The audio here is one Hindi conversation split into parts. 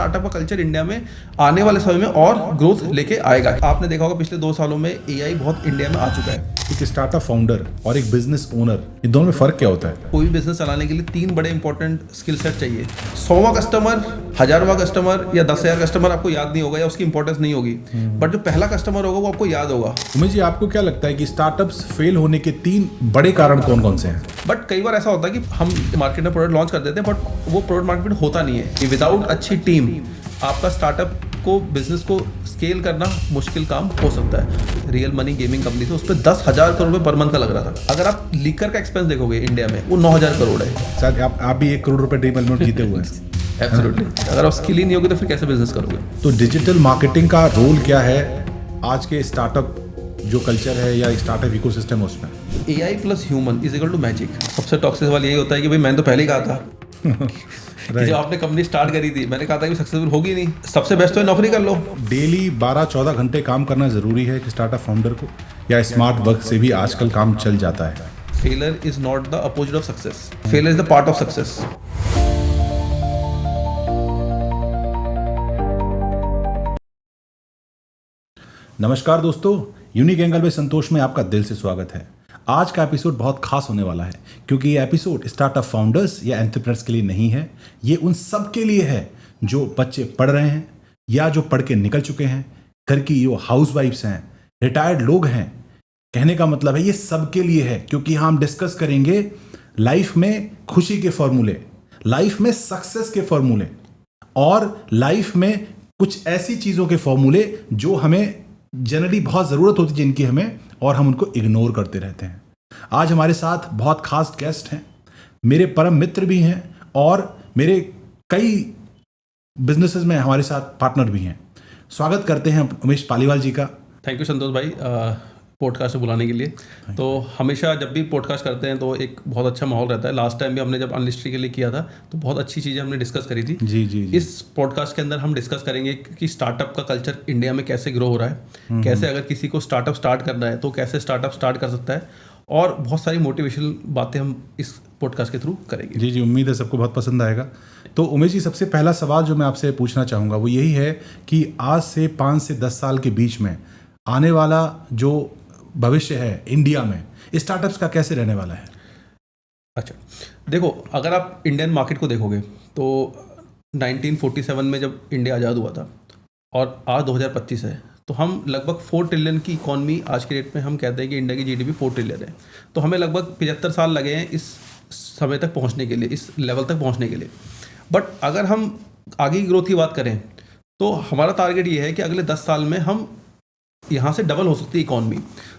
स्टार्टअप का कल्चर इंडिया में आने वाले समय में और ग्रोथ लेके आएगा। आपने देखा होगा पिछले 2 सालों में AI बहुत इंडिया में आ चुका है। एक स्टार्टअप फाउंडर और एक बिजनेस ओनर, इन दोनों में फर्क क्या होता है? कोई भी बिजनेस चलाने के लिए 3 बड़े इंपॉर्टेंट स्किल सेट चाहिए। 100वां कस्टमर, 1000वां कस्टमर या 10,000 कस्टमर आपको याद नहीं होगा या उसकी इंपॉर्टेंस नहीं होगी, बट जो पहला कस्टमर होगा वो आपको याद होगा। उमेश जी, आपको क्या लगता है कि स्टार्टअप्स फेल होने के 3 बड़े कारण कौन कौन से हैं? बट कई बार ऐसा होता है कि हम मार्केट में प्रोडक्ट लॉन्च कर देते हैं बट वो प्रोडक्ट मार्केट में होता नहीं है। विदाउट अच्छी टीम आपका स्टार्टअप को बिजनेस को स्केल करना मुश्किल काम हो सकता है। रियल मनी गेमिंग कंपनी थी, उस पर 10,000 करोड़ रुपए पर मंथ का लग रहा था। अगर आप लीकर का एक्सपेंस देखोगे इंडिया में वो 9,000 करोड़ है। शायद आप भी 1 करोड़ रुपए ड्रीम एलिमेंट जीते हुए हैं। एब्सोल्युटली। अगर आप स्किल ही नहीं होगी तो फिर कैसे बिजनेस करोगे? तो डिजिटल मार्केटिंग का रोल क्या है आज के स्टार्टअप जो कल्चर है या स्टार्टअप इकोसिस्टम है उसमें? AI plus human is equal to magic. सबसे टॉक्सिक वाला यही होता है कि भाई मैंने तो पहले ही कहा था कि जब आपने कंपनी स्टार्ट करी थी मैंने कहा था कि सक्सेसफुल होगी नहीं। सबसे बेस्ट तो नौकरी कर लो। डेली 12-14 घंटे काम करना जरूरी है कि स्टार्टअप फाउंडर को, या स्मार्ट वर्क से भी आजकल काम चल जाता है? Failure is not the opposite of success, failure is the part of success. नमस्कार दोस्तों, यूनिक एंगल में संतोष में आपका दिल से स्वागत है। आज का एपिसोड बहुत खास होने वाला है क्योंकि ये एपिसोड स्टार्टअप फाउंडर्स या एंटरप्रेन्योर्स के लिए नहीं है। ये उन सब के लिए है जो बच्चे पढ़ रहे हैं या जो पढ़ के निकल चुके हैं, घर की जो हाउसवाइफ्स हैं, रिटायर्ड लोग हैं। कहने का मतलब है ये सब के लिए है क्योंकि हम डिस्कस करेंगे लाइफ में खुशी के फॉर्मूले, लाइफ में सक्सेस के फॉर्मूले और लाइफ में कुछ ऐसी चीज़ों के फॉर्मूले जो हमें जनरली बहुत ज़रूरत होती है जिनकी हमें, और हम उनको इग्नोर करते रहते हैं। आज हमारे साथ बहुत खास गेस्ट हैं, मेरे परम मित्र भी हैं और मेरे कई बिजनेसेस में हमारे साथ पार्टनर भी हैं। स्वागत करते हैं उमेश पालीवाल जी का। थैंक यू संतोष भाई पॉडकास्ट में बुलाने के लिए। तो हमेशा जब भी पॉडकास्ट करते हैं तो एक बहुत अच्छा माहौल रहता है। लास्ट टाइम भी हमने जब अनलिस्ट्री के लिए किया था तो बहुत अच्छी चीज़ें हमने डिस्कस करी थी। जी। इस पॉडकास्ट के अंदर हम डिस्कस करेंगे कि स्टार्टअप का कल्चर इंडिया में कैसे ग्रो हो रहा है, कैसे अगर किसी को स्टार्टअप स्टार्ट करना है तो कैसे स्टार्टअप स्टार्ट कर सकता है, और बहुत सारी मोटिवेशनल बातें हम इस पॉडकास्ट के थ्रू करेंगे। जी, उम्मीद है सबको बहुत पसंद आएगा। तो उमेश जी, सबसे पहला सवाल जो मैं आपसे पूछना चाहूँगा वो यही है कि आज से 5 से 10 साल के बीच में आने वाला जो भविष्य है इंडिया में स्टार्टअप्स का कैसे रहने वाला है? अच्छा, देखो अगर आप इंडियन मार्केट को देखोगे तो 1947 में जब इंडिया आज़ाद हुआ था और आज 2025 है तो हम लगभग 4 ट्रिलियन की इकॉनमी आज के डेट में हम कहते हैं कि इंडिया की GDP 4 ट्रिलियन है। तो हमें लगभग 75 साल लगे हैं इस समय तक पहुंचने के लिए, इस लेवल तक पहुंचने के लिए। बट अगर हम आगे की ग्रोथ की बात करें तो हमारा टारगेट ये है कि अगले 10 साल में हम यहाँ से डबल हो सकती है इकॉनमी।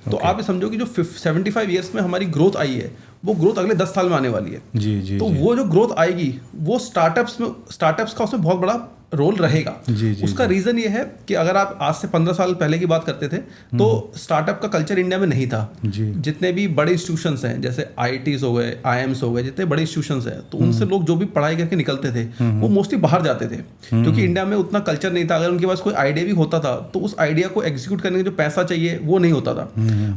तो आप ये समझो कि जो 75 ईयर्स में हमारी ग्रोथ आई है वो ग्रोथ अगले 10 साल में आने वाली है। जी। तो वो जो ग्रोथ आएगी वो स्टार्टअप्स का उसमें बहुत बड़ा रोल रहेगा। उसका रीज़न ये है कि अगर आप आज से 15 साल पहले की बात करते थे तो स्टार्टअप का कल्चर इंडिया में नहीं था। जितने भी बड़े इंस्टीट्यूशंस हैं जैसे IITs हो गए, IIMs हो गए, जितने बड़े इंस्टीट्यूशंस हैं तो उनसे लोग जो भी पढ़ाई करके निकलते थे वो मोस्टली बाहर जाते थे क्योंकि इंडिया में उतना कल्चर नहीं था। अगर उनके पास कोई आइडिया भी होता था तो उस आइडिया को एग्जीक्यूट करने का जो पैसा चाहिए वो नहीं होता था।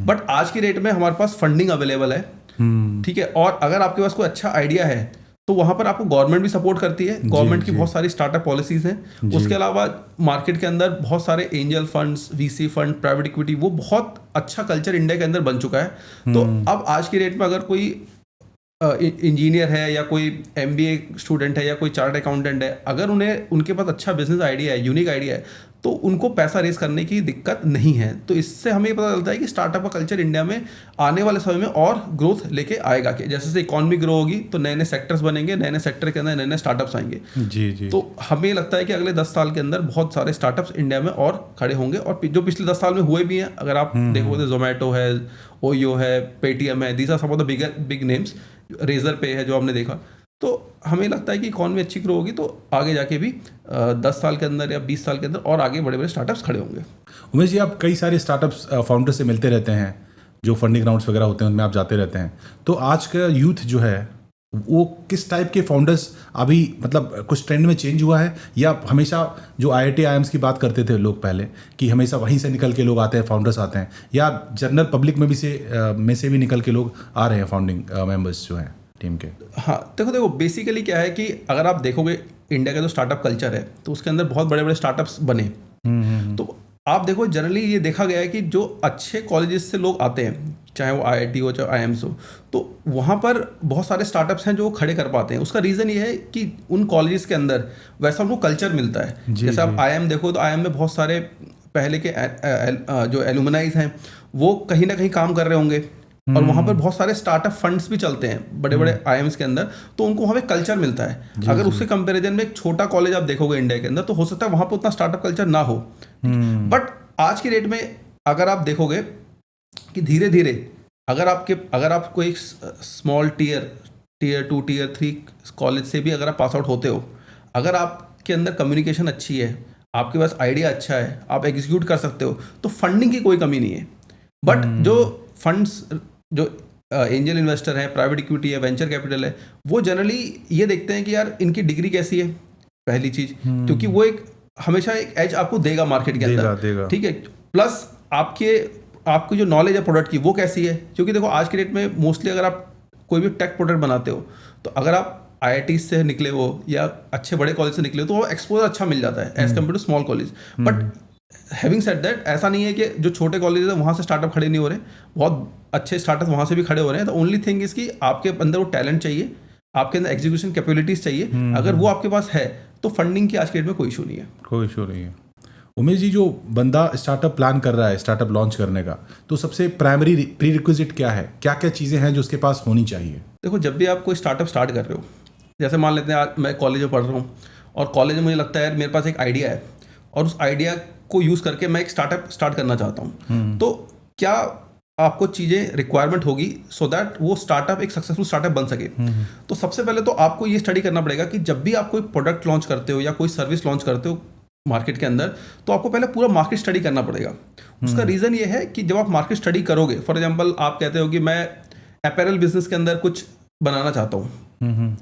बट आज की डेट में हमारे पास फंडिंग अवेलेबल है, ठीक है, और अगर आपके पास कोई अच्छा आइडिया है तो वहाँ पर आपको गवर्नमेंट भी सपोर्ट करती है। गवर्नमेंट की बहुत सारी स्टार्टअप पॉलिसीज हैं। उसके अलावा मार्केट के अंदर बहुत सारे angel funds, VC fund, private equity, वो बहुत अच्छा कल्चर इंडिया के अंदर बन चुका है। तो अब आज की डेट में अगर कोई इंजीनियर है या कोई MBA स्टूडेंट है या कोई चार्टर्ड अकाउंटेंट है, अगर उनके पास अच्छा बिजनेस आइडिया है, यूनिक आइडिया है, तो उनको पैसा रेस करने की दिक्कत नहीं है। तो इससे हमें पता चलता है कि स्टार्टअप का कल्चर इंडिया में आने वाले समय में और ग्रोथ लेके आएगा। कि जैसे जैसे इकॉनमी ग्रो होगी तो नए नए सेक्टर्स बनेंगे, नए नए सेक्टर के अंदर नए नए स्टार्टअप्स आएंगे। जी। तो हमें लगता है कि अगले 10 साल के अंदर बहुत सारे स्टार्टअप्स इंडिया में और खड़े होंगे और जो पिछले 10 साल में हुए भी हैं। अगर आप देखोगे तो जोमेटो है, ओयो है, पेटीएम है, these are some of the big names. Razorpay है जो हमने देखा। तो हमें लगता है कि इकॉनमी अच्छी ग्रो होगी तो आगे जाके भी 10 साल के अंदर या 20 साल के अंदर और आगे बड़े बड़े स्टार्टअप्स खड़े होंगे। उमेश जी, आप कई सारे स्टार्टअप्स फाउंडर से मिलते रहते हैं, जो फंडिंग राउंड्स वगैरह होते हैं उनमें आप जाते रहते हैं। तो आज का यूथ जो है वो किस टाइप के फाउंडर्स अभी, मतलब कुछ ट्रेंड में चेंज हुआ है या हमेशा जो IIT IIMs की बात करते थे लोग पहले कि हमेशा वहीं से निकल के लोग आते हैं, फाउंडर्स आते हैं, या जनरल पब्लिक में से भी निकल के लोग आ रहे हैं फाउंडिंग मेंबर्स जो हैं टीम के? हाँ, देखो बेसिकली क्या है कि अगर आप देखोगे इंडिया का जो स्टार्टअप कल्चर है तो उसके अंदर बहुत बड़े बड़े स्टार्टअप्स बने। तो आप देखो जनरली ये देखा गया है कि जो अच्छे कॉलेजेस से लोग आते हैं, चाहे वो IIT हो चाहे IIMs हो, तो वहाँ पर बहुत सारे स्टार्टअप्स हैं जो खड़े कर पाते हैं। उसका रीज़न ये है कि उन कॉलेजेस के अंदर वैसा उनको कल्चर मिलता है। जैसे आप IIM देखो तो IIM में बहुत सारे पहले के जो एलुमनाइज हैं वो कहीं ना कहीं काम कर रहे होंगे, और वहाँ पर बहुत सारे स्टार्टअप फंड्स भी चलते हैं बड़े बड़े IIMs के अंदर, तो उनको वहाँ पे कल्चर मिलता है। अगर उसके कंपैरिजन में एक छोटा कॉलेज आप देखोगे इंडिया के अंदर तो हो सकता है वहाँ पर उतना स्टार्टअप कल्चर ना हो। बट आज की डेट में अगर आप देखोगे कि धीरे धीरे अगर आप कोई स्मॉल टीयर 2 टीयर 3 कॉलेज से भी अगर आप पास आउट होते हो, अगर आपके अंदर कम्युनिकेशन अच्छी है, आपके पास आइडिया अच्छा है, आप एग्जीक्यूट कर सकते हो, तो फंडिंग की कोई कमी नहीं है। बट जो फंड्स, जो एंजल इन्वेस्टर है, प्राइवेट इक्विटी है, वेंचर कैपिटल है, वो जनरली ये देखते हैं कि यार इनकी डिग्री कैसी है, पहली चीज, क्योंकि वो एक हमेशा एक एज आपको देगा मार्केट के अंदर, ठीक है। प्लस आपकी जो नॉलेज है प्रोडक्ट की वो कैसी है, क्योंकि देखो आज के डेट में मोस्टली अगर आप कोई भी टेक प्रोडक्ट बनाते हो तो अगर आप IIT से निकले हो या अच्छे बड़े कॉलेज से निकले हो तो वो एक्सपोजर अच्छा मिल जाता है as compare to small college. But having said that, ऐसा नहीं है कि जो छोटे कॉलेज है वहाँ से स्टार्टअप खड़े नहीं हो रहे, बहुत अच्छे स्टार्टअप वहाँ से भी खड़े हो रहे हैं। द ओनली थिंग इज कि आपके अंदर वो टैलेंट चाहिए, आपके अंदर एग्जीक्यूशन कैपेबिलिटीज चाहिए। अगर वो आपके पास है तो फंडिंग की आज के डेट में कोई इशू नहीं है। कोई इशू नहीं है। उमेश जी, जो बंदा स्टार्टअप प्लान कर रहा है स्टार्टअप लॉन्च करने का, तो सबसे प्राइमरी प्री रिक्विजिट क्या है, क्या क्या चीज़ें हैं जो उसके पास होनी चाहिए? देखो, जब भी आप कोई स्टार्टअप स्टार्ट कर रहे हो, जैसे मान लेते हैं आज मैं कॉलेज में पढ़ रहा हूँ और कॉलेज में मुझे लगता है यार मेरे पास एक आइडिया है और उस आइडिया को यूज़ करके मैं एक स्टार्टअप स्टार्ट करना चाहता हूँ, तो क्या आपको चीज़ें रिक्वायरमेंट होगी सो दैट वो स्टार्टअप एक सक्सेसफुल स्टार्टअप बन सके। तो सबसे पहले तो आपको ये स्टडी करना पड़ेगा कि जब भी आप कोई प्रोडक्ट लॉन्च करते हो या कोई सर्विस लॉन्च करते हो मार्केट के अंदर, तो आपको पहले पूरा मार्केट स्टडी करना पड़ेगा। उसका रीज़न ये है कि जब आप मार्केट स्टडी करोगे, फॉर एग्जांपल आप कहते हो कि मैं अपैरल बिजनेस के अंदर कुछ बनाना चाहता हूँ,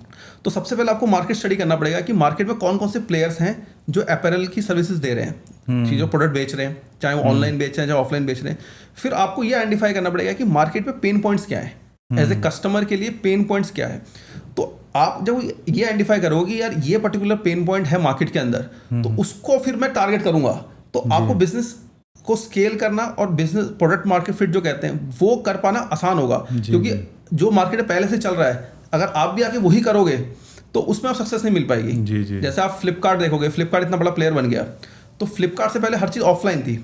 तो सबसे पहले आपको मार्केट स्टडी करना पड़ेगा कि मार्केट में कौन कौन से प्लेयर्स हैं जो अपैरल की सर्विसेज दे रहे हैं, जो प्रोडक्ट बेच रहे हैं, चाहे वो ऑनलाइन बेच रहे हैं चाहे ऑफलाइन बेच रहे हैं। फिर आपको ये आइडेंटिफाई करना पड़ेगा कि मार्केट में पेन पॉइंट्स क्या है, एज ए कस्टमर के लिए पेन पॉइंट्स क्या है। तो आप जब ये आइडेंटिफाई करोगे यार ये पर्टिकुलर पेन पॉइंट है मार्केट के अंदर, तो उसको फिर मैं टारगेट करूंगा। तो आपको बिजनेस को स्केल करना और बिजनेस प्रोडक्ट मार्केट फिट जो कहते हैं वो कर पाना आसान होगा, क्योंकि जो मार्केट पहले से चल रहा है अगर आप भी आके वही करोगे तो उसमें आप सक्सेस नहीं मिल पाएगी। जैसे आप फ्लिपकार्ट देखोगे, फ्लिपकार्ट इतना बड़ा प्लेयर बन गया, तो फ्लिपकार्ट से पहले हर चीज़ ऑफलाइन थी।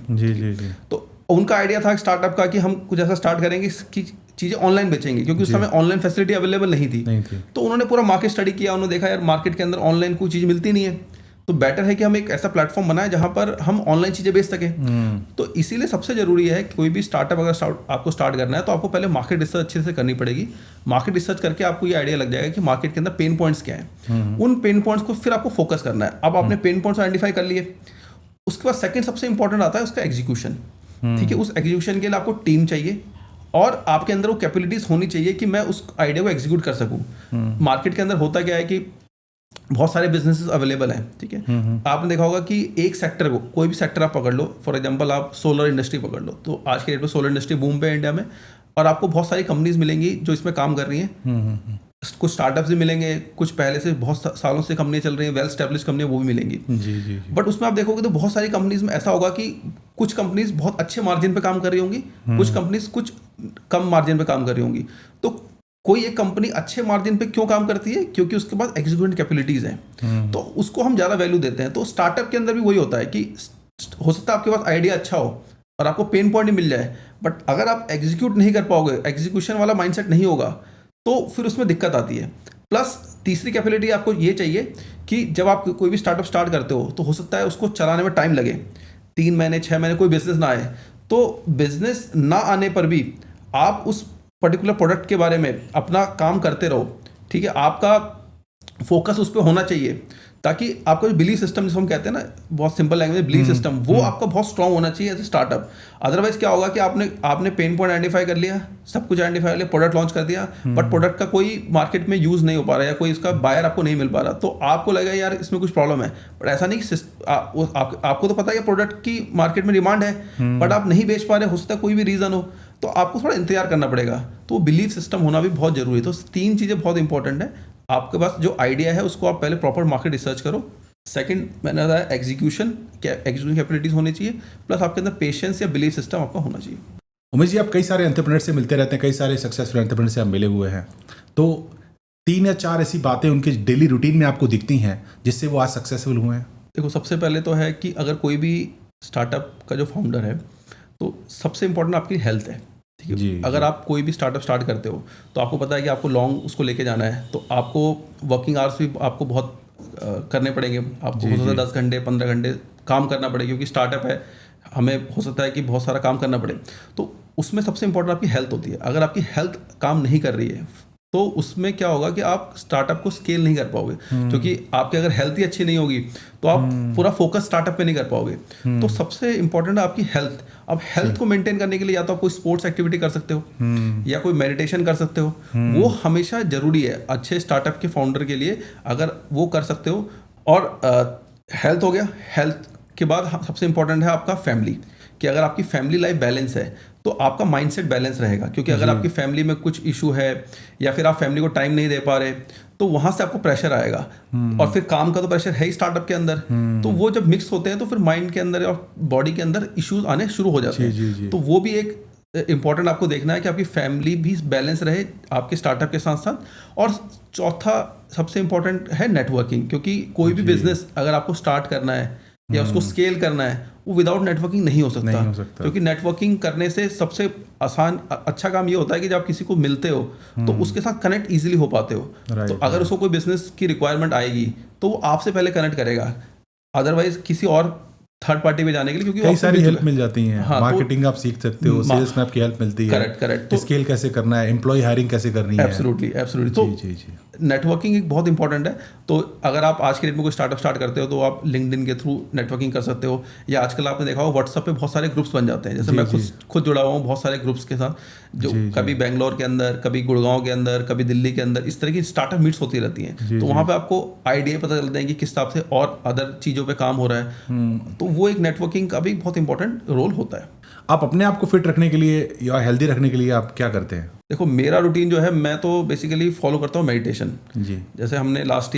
तो उनका आइडिया था स्टार्टअप का कि हम कुछ ऐसा स्टार्ट करेंगे कि चीज़ें ऑनलाइन बेचेंगे, क्योंकि उस समय ऑनलाइन फैसिलिटी अवेलेबल नहीं थी। तो उन्होंने पूरा मार्केट स्टडी किया, उन्होंने देखा यार मार्केट के अंदर ऑनलाइन कोई चीज़ मिलती नहीं है, तो बेटर है कि हम एक ऐसा प्लेटफॉर्म बनाएं जहां पर हम ऑनलाइन चीज़ें बेच सकें। तो इसीलिए सबसे ज़रूरी है कि कोई भी स्टार्टअप अगर आपको स्टार्ट करना है तो आपको पहले मार्केट रिसर्च अच्छे से करनी पड़ेगी। मार्केट रिसर्च करके आपको ये आइडिया लग जाएगा कि मार्केट के अंदर पेन पॉइंट्स क्या हैं। उन पेन पॉइंट्स को फिर आपको फोकस करना है। अब आपने पेन पॉइंट्स आइडेंटिफाई कर लिए, उसके बाद सेकेंड सबसे इंपॉर्टेंट आता है उसका एग्जीक्यूशन। ठीक है, उस एग्जीक्यूशन के लिए आपको टीम चाहिए और आपके अंदर वो कैपेबिलिटीज होनी चाहिए कि मैं उस आइडिया को एग्जीक्यूट कर सकूं। मार्केट के अंदर होता क्या है कि बहुत सारे बिजनेसेस अवेलेबल हैं, ठीक है। आपने देखा होगा कि एक सेक्टर को, कोई भी सेक्टर आप पकड़ लो, फॉर एग्जांपल आप सोलर इंडस्ट्री पकड़ लो, तो आज के डेट में सोलर इंडस्ट्री बूम पे है इंडिया में, और आपको बहुत सारी कंपनीज मिलेंगी जो इसमें काम कर रही हैं। कुछ स्टार्टअप्स भी मिलेंगे, कुछ पहले से बहुत सालों से कंपनी चल रही हैं, वेल एस्टेब्लिश कंपनी वो भी मिलेंगी। बट उसमें आप देखोगे तो बहुत सारी कंपनीज में ऐसा होगा कि कुछ कंपनीज बहुत अच्छे मार्जिन पे काम कर रही होंगी, कुछ कंपनीज कुछ कम मार्जिन पे काम कर रही होंगी। तो कोई एक कंपनी अच्छे मार्जिन पे क्यों काम करती है? क्योंकि उसके पास एग्जीक्यूशन कैपेबिलिटीज हैं, तो उसको हम ज़्यादा वैल्यू देते हैं। तो स्टार्टअप के अंदर भी वही होता है कि हो सकता है आपके पास आइडिया अच्छा हो और आपको पेन पॉइंट मिल जाए, बट अगर आप एग्जीक्यूट नहीं कर पाओगे, एग्जीक्यूशन वाला माइंडसेट नहीं होगा, तो फिर उसमें दिक्कत आती है। प्लस तीसरी कैपेबिलिटी आपको ये चाहिए कि जब आप कोई भी स्टार्टअप स्टार्ट करते हो तो हो सकता है उसको चलाने में टाइम लगे, 3 महीने 6 महीने कोई बिजनेस ना आए। तो बिजनेस ना आने पर भी आप उस पर्टिकुलर प्रोडक्ट के बारे में अपना काम करते रहो, ठीक है। आपका फोकस उस पर होना चाहिए ताकि आपका जो बिलीफ सिस्टम जिसको हम कहते हैं ना, बहुत सिंपल लैंग्वेज बिलीफ सिस्टम, वो आपका बहुत स्ट्रांग होना चाहिए एज ए स्टार्टअप। अदरवाइज क्या होगा कि आपने पेन पॉइंट आइडेंटिफाई कर लिया, सब कुछ आइडेंटिफाई कर लिया, प्रोडक्ट लॉन्च कर दिया, बट प्रोडक्ट का कोई मार्केट में यूज नहीं हो पा रहा है या कोई इसका बायर आपको नहीं मिल पा रहा, तो आपको लगेगा यार इसमें कुछ प्रॉब्लम है। बट ऐसा नहीं कि आपको तो पता है प्रोडक्ट की मार्केट में डिमांड है, बट आप नहीं बेच पा रहे, हो सकता है कोई भी रीज़न हो, तो आपको थोड़ा इंतजार करना पड़ेगा। तो बिलीफ सिस्टम होना भी बहुत जरूरी है। तो 3 चीज़ें बहुत इंपॉर्टेंट है, आपके पास जो आइडिया है उसको आप पहले प्रॉपर मार्केट रिसर्च करो। सेकंड मैंने बताया एग्जीक्यूशन कैपेबिलिटीज होनी चाहिए, प्लस आपके अंदर पेशेंस या बिलीफ सिस्टम आपका होना चाहिए। उमेश जी, आप कई सारे एंटरप्रेन्योर से मिलते रहते हैं, कई सारे सक्सेसफुल एंटरप्रेन्योर से आप मिले हुए हैं, तो 3 या 4 ऐसी बातें उनके डेली रूटीन में आपको दिखती हैं जिससे वो आज सक्सेसफुल हुए हैं? देखो, सबसे पहले तो है कि अगर कोई भी स्टार्टअप का जो फाउंडर है तो सबसे इंपॉर्टेंट आपकी हेल्थ है, ठीक है जी, अगर आप कोई भी स्टार्टअप स्टार्ट करते हो तो आपको पता है कि आपको लॉन्ग उसको लेके जाना है, तो आपको वर्किंग आवर्स भी आपको बहुत करने पड़ेंगे। आपको हो सकता है 10 घंटे 15 घंटे काम करना पड़ेगा, क्योंकि स्टार्टअप है, हमें हो सकता है कि बहुत सारा काम करना पड़े। तो उसमें सबसे इंपॉर्टेंट आपकी हेल्थ होती है। अगर आपकी हेल्थ काम नहीं कर रही है तो उसमें क्या होगा कि आप स्टार्टअप को स्केल नहीं कर पाओगे, क्योंकि आपकी अगर हेल्थ ही अच्छी नहीं होगी तो आप पूरा फोकस स्टार्टअप पे नहीं कर पाओगे। तो सबसे इंपॉर्टेंट है आपकी हेल्थ। अब हेल्थ को मेंटेन करने के लिए या तो आप कोई स्पोर्ट्स एक्टिविटी कर सकते हो या कोई मेडिटेशन कर सकते हो, वो हमेशा जरूरी है अच्छे स्टार्टअप के फाउंडर के लिए, अगर वो कर सकते हो। और हेल्थ हो गया। हेल्थ के बाद सबसे इंपॉर्टेंट है आपका फैमिली, कि अगर आपकी फैमिली लाइफ बैलेंस है तो आपका माइंडसेट बैलेंस रहेगा, क्योंकि अगर आपकी फैमिली में कुछ इशू है या फिर आप फैमिली को टाइम नहीं दे पा रहे तो वहाँ से आपको प्रेशर आएगा, और फिर काम का तो प्रेशर है ही स्टार्टअप के अंदर। तो वो जब मिक्स होते हैं तो फिर माइंड के अंदर और बॉडी के अंदर इश्यूज आने शुरू हो जाते हैं। तो वो भी एक इंपॉर्टेंट आपको देखना है कि आपकी फैमिली भी बैलेंस रहे आपके स्टार्टअप के साथ साथ। और चौथा सबसे इंपॉर्टेंट है नेटवर्किंग, क्योंकि कोई भी बिजनेस अगर आपको स्टार्ट करना है या उसको स्केल करना है वो विदाउट नेटवर्किंग नहीं हो सकता, क्योंकि नेटवर्किंग करने से सबसे आसान अच्छा काम ये होता है कि जब आप किसी को मिलते हो तो उसके साथ कनेक्ट इजीली हो पाते हो। तो अगर उसको कोई बिजनेस की रिक्वायरमेंट आएगी तो वो आपसे पहले कनेक्ट करेगा, अदरवाइज किसी और थर्ड पार्टी में जाने के लिए, क्योंकि कई सारी हेल्प मिल जाती है। हाँ, मार्केटिंग आप सीख सकते हो, सेल्स में आपकी हेल्प मिलती है। करेक्ट। तो स्केल कैसे करना है, एम्प्लॉय हायरिंग कैसे करनी है। एब्सोल्युटली। तो नेटवर्किंग एक बहुत इंपॉर्टेंट है। तो अगर आप आज के डेट में कोई स्टार्टअप स्टार्ट करते हो तो आप लिंक्डइन के थ्रू नेटवर्किंग कर सकते हो, या आजकल आपने देखा हो व्हाट्सएप पे बहुत सारे ग्रुप्स बन जाते हैं। जैसे मैं खुद जुड़ा हुआ हूँ बहुत सारे ग्रुप्स के साथ, जो कभी बेंगलोर के अंदर, कभी गुड़गांव के अंदर, कभी दिल्ली के अंदर, इस तरह की स्टार्टअप मीट्स होती रहती हैं। तो वहाँ पे आपको आइडिया पता चलते हैं कि किस हिसाब से और अदर चीज़ों पे काम हो रहा है। तो वो एक नेटवर्किंग का भी बहुत इंपॉर्टेंट रोल होता है। आप अपने आप को फिट रखने के लिए या हेल्दी रखने के लिए आप क्या करते हैं? देखो, मेरा रूटीन जो है, मैं तो बेसिकली फॉलो करता हूँ मेडिटेशन। जी। जैसे हमने लास्ट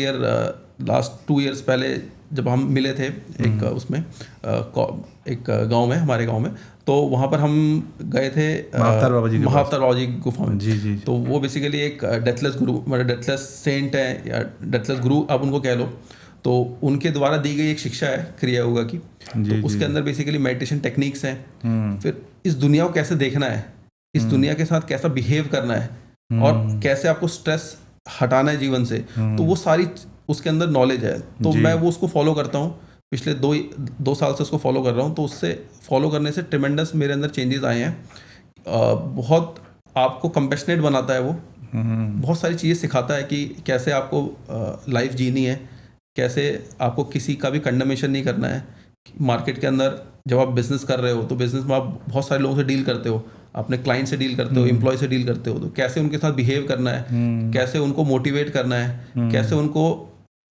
2 ईयर्स पहले जब हम मिले थे एक उसमें एक गांव में, हमारे गांव में, तो वहाँ पर हम गए थे महाअवतार बाबा जी गुफा में। जी। तो वो बेसिकली एक डेथलेस गुरु, मतलब डेथलेस सेंट है या डेथलेस गुरु आप उनको कह लो। तो उनके द्वारा दी गई एक शिक्षा है क्रिया योगा की। तो उसके अंदर बेसिकली मेडिटेशन टेक्निक्स हैं, फिर इस दुनिया को कैसे देखना है, इस दुनिया के साथ कैसा बिहेव करना है, और कैसे आपको स्ट्रेस हटाना है जीवन से। तो वो सारी उसके अंदर नॉलेज है। तो मैं वो उसको फॉलो करता हूँ, पिछले 2 साल से उसको फॉलो कर रहा हूँ। तो उससे फॉलो करने से ट्रिमेंडस मेरे अंदर चेंजेस आए हैं। बहुत आपको कंपैशनेट बनाता है वो, बहुत सारी चीज़ें सिखाता है कि कैसे आपको लाइफ जीनी है, कैसे आपको किसी का भी कंडमेशन नहीं करना है। मार्केट के अंदर जब आप बिजनेस कर रहे हो तो बिजनेस में आप बहुत सारे लोगों से डील करते हो, अपने क्लाइंट से डील करते हो, एम्प्लॉय से डील करते हो। तो कैसे उनके साथ बिहेव करना है, कैसे उनको मोटिवेट करना है, कैसे उनको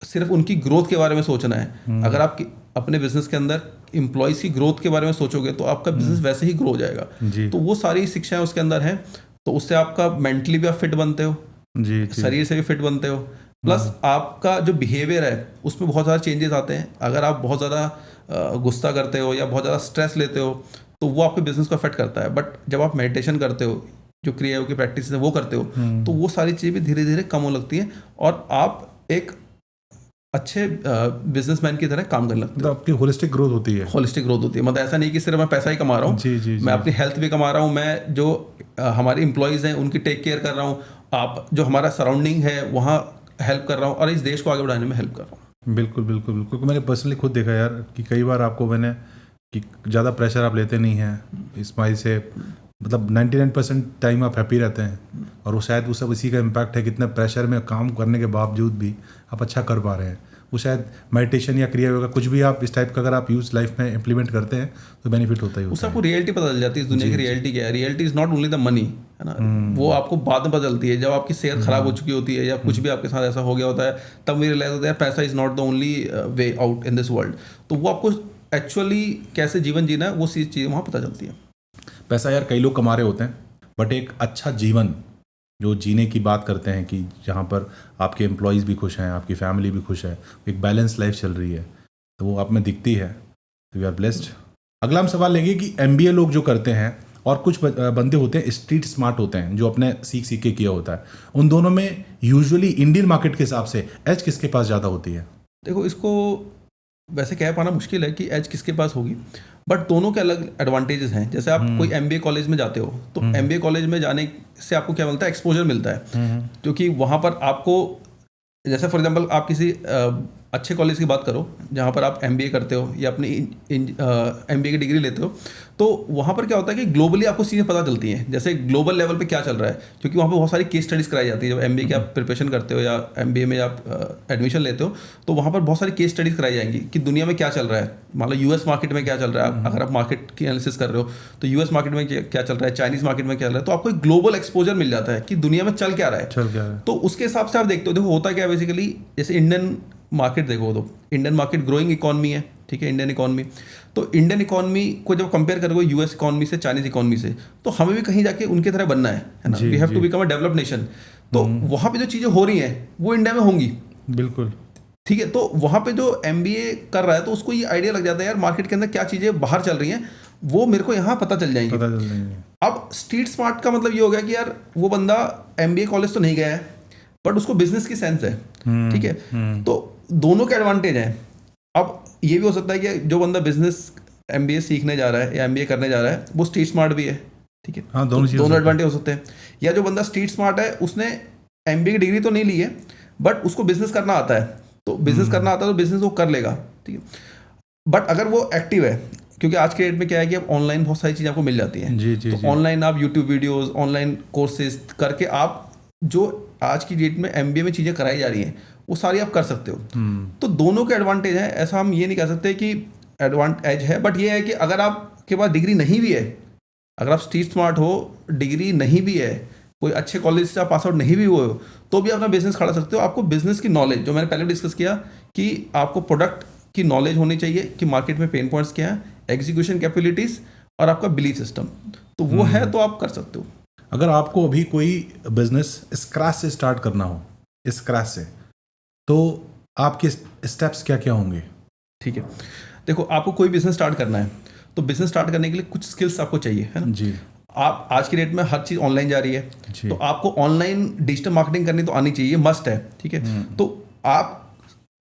सिर्फ उनकी ग्रोथ के बारे में सोचना है। अगर आप अपने बिजनेस के अंदर एम्प्लॉयज़ की ग्रोथ के बारे में सोचोगे तो आपका बिजनेस वैसे ही ग्रो हो जाएगा। तो वो सारी शिक्षाएं उसके अंदर हैं। तो उससे आपका मेंटली भी आप फिट बनते हो, शरीर से भी फिट बनते हो, प्लस आपका जो बिहेवियर है उसमें बहुत ज़्यादा चेंजेस आते हैं। अगर आप बहुत ज़्यादा गुस्सा करते हो या बहुत ज़्यादा स्ट्रेस लेते हो तो वो आपके बिजनेस को अफेक्ट करता है। बट जब आप मेडिटेशन करते हो, जो क्रियाओं की प्रैक्टिस है वो करते हो, तो वो सारी चीज़ें भी धीरे धीरे कम होने लगती हैं और आप एक अच्छे बिजनेसमैन की तरह काम करने लगते हो। आपकी होलिस्टिक ग्रोथ होती है। मतलब ऐसा नहीं कि सिर्फ मैं पैसा ही कमा रहा हूँ, मैं अपनी हेल्थ भी कमा रहा हूँ, मैं जो हमारे एम्प्लॉयज़ हैं उनकी टेक केयर कर रहा हूँ, आप जो हमारा सराउंडिंग है वहाँ हेल्प कर रहा हूँ, और इस देश को आगे बढ़ाने में हेल्प कर रहा हूँ। बिल्कुल। क्योंकि मैंने पर्सनली खुद देखा यार कि कई बार आपको मैंने कि ज़्यादा प्रेशर आप लेते नहीं हैं इस माइल से, मतलब 99% टाइम आप हैप्पी रहते हैं, और वो शायद वो सब इसी का इम्पैक्ट है। कितने प्रेशर में काम करने के बावजूद भी आप अच्छा कर पा रहे हैं। वो शायद मेडिटेशन या क्रिया योगा कुछ भी आप इस टाइप का अगर आप यूज लाइफ में इम्प्लीमेंट करते हैं तो बेनिफिट होता ही होता है। उससे आपको रियलिटी पता चल जाती है, इस दुनिया की रियलिटी क्या है। Reality is not only the money, है ना। वो आपको बाद में पता चलती है जब आपकी सेहत खराब हो चुकी होती है या कुछ भी आपके साथ ऐसा हो गया होता है, तब भी रियलाइज होता है पैसा is not the only way out in this world. तो वो आपको एक्चुअली कैसे जीवन जीना है वो चीज़ वहाँ पता चलती है। पैसा यार कई लोग कमा रहे होते हैं, बट एक अच्छा जीवन जो जीने की बात करते हैं कि जहाँ पर आपके एम्प्लॉयज़ भी खुश हैं, आपकी फैमिली भी खुश है, एक बैलेंस लाइफ चल रही है, तो वो आप में दिखती है, तो वी आर ब्लेस्ड। अगला हम सवाल लेंगे कि MBA लोग जो करते हैं और कुछ बंदे होते हैं स्ट्रीट स्मार्ट होते हैं जो अपने सीख के किया होता है, उन दोनों में यूजुअली इंडियन मार्केट के हिसाब से एज किसके पास ज़्यादा होती है? देखो, इसको वैसे कह पाना मुश्किल है कि एज किसके पास होगी, बट दोनों के अलग एडवांटेजेस हैं। जैसे आप कोई MBA कॉलेज में जाते हो तो MBA कॉलेज में जाने से आपको क्या मिलता है, एक्सपोजर मिलता है, क्योंकि वहाँ पर आपको, जैसे फॉर एग्जांपल आप किसी अच्छे कॉलेज की बात करो जहाँ पर आप MBA करते हो या अपनी MBA की डिग्री लेते हो, तो वहाँ पर क्या होता है कि ग्लोबली आपको चीज़ें पता चलती हैं, जैसे ग्लोबल लेवल पे क्या चल रहा है, क्योंकि वहाँ पे बहुत सारी केस स्टडीज़ कराई जाती है। जब MBA की आप प्रिपरेशन करते हो या MBA में आप एडमिशन लेते हो तो वहाँ पर बहुत सारी केस स्टडीज़ कराई जाएंगी कि दुनिया में क्या चल रहा है। मान लो US मार्केट में क्या चल रहा है, अगर आप मार्केट की एनालिसिस कर रहे हो तो US मार्केट में क्या चल रहा है, चाइनीज़ मार्केट में क्या चल रहा है, तो आपको एक ग्लोबल एक्सपोजर मिल जाता है कि दुनिया में चल क्या रहा है। तो उसके हिसाब से आप देखते हो, देखो होता क्या है बेसिकली, जैसे इंडियन मार्केट देखो तो इंडियन मार्केट ग्रोइंग इकॉनमी है, ठीक है, इंडियन इकॉनमी। तो इंडियन इकॉनमी को जब कंपेयर करोगे US इकॉनमी से, चाइनीज इकॉनमी से, तो हमें भी कहीं जाके उनकी तरह बनना है ना, we have to become a developed nation. तो वहाँ पे जो चीज़ें हो रही हैं वो इंडिया में होंगी, बिल्कुल, ठीक है। तो वहाँ पे जो MBA कर रहा है तो उसको ये आइडिया लग जाता है यार मार्केट के अंदर क्या चीज़ें बाहर चल रही हैं वो मेरे को यहाँ पता चल जाएंगी। अब स्ट्रीट स्मार्ट का मतलब ये हो गया कि यार वो बंदा MBA कॉलेज तो नहीं गया है बट उसको बिजनेस की सेंस है, ठीक है। तो दोनों के एडवांटेज हैं। अब ये भी हो सकता है कि जो बंदा बिजनेस MBA सीखने जा रहा है या MBA करने जा रहा है वो स्ट्रीट स्मार्ट भी है, ठीक है। हाँ, दोनों एडवांटेज हो सकते हैं। या जो बंदा स्ट्रीट स्मार्ट है उसने MBA की डिग्री तो नहीं ली है बट उसको बिजनेस करना आता है, तो बिजनेस करना आता है तो बिजनेस वो कर लेगा, ठीक है। बट अगर वो एक्टिव है, क्योंकि आज के डेट में क्या है कि अब ऑनलाइन बहुत सारी चीज़ें आपको मिल जाती हैं, तो ऑनलाइन आप यूट्यूब वीडियोस, ऑनलाइन कोर्सेज करके आप जो आज की डेट में MBA में चीज़ें कराई जा रही हैं वो सारी आप कर सकते हो। तो दोनों के एडवांटेज हैं, ऐसा हम ये नहीं कह सकते कि एडवांटेज है, बट ये है कि अगर आपके पास डिग्री नहीं भी है, अगर आप स्ट्रीट स्मार्ट हो, डिग्री नहीं भी है, कोई अच्छे कॉलेज से आप पास आउट नहीं भी हुए हो, तो भी अपना बिजनेस खड़ा सकते हो। आपको बिजनेस की नॉलेज, जो मैंने पहले डिस्कस किया कि आपको प्रोडक्ट की नॉलेज होनी चाहिए कि मार्केट में पेन पॉइंट्स क्या है, एग्जीक्यूशन कैपेबिलिटीज और आपका बिलीफ सिस्टम, तो वो है तो आप कर सकते हो। अगर आपको अभी कोई बिजनेस स्क्रैच से स्टार्ट करना हो, स्क्रैच से, तो आपके स्टेप्स क्या क्या होंगे? ठीक है, देखो आपको कोई बिजनेस स्टार्ट करना है तो बिजनेस स्टार्ट करने के लिए कुछ स्किल्स आपको चाहिए, है ना जी। आप आज की डेट में हर चीज़ ऑनलाइन जा रही है, तो आपको ऑनलाइन डिजिटल मार्केटिंग करनी तो आनी चाहिए, मस्ट है, ठीक है। तो आप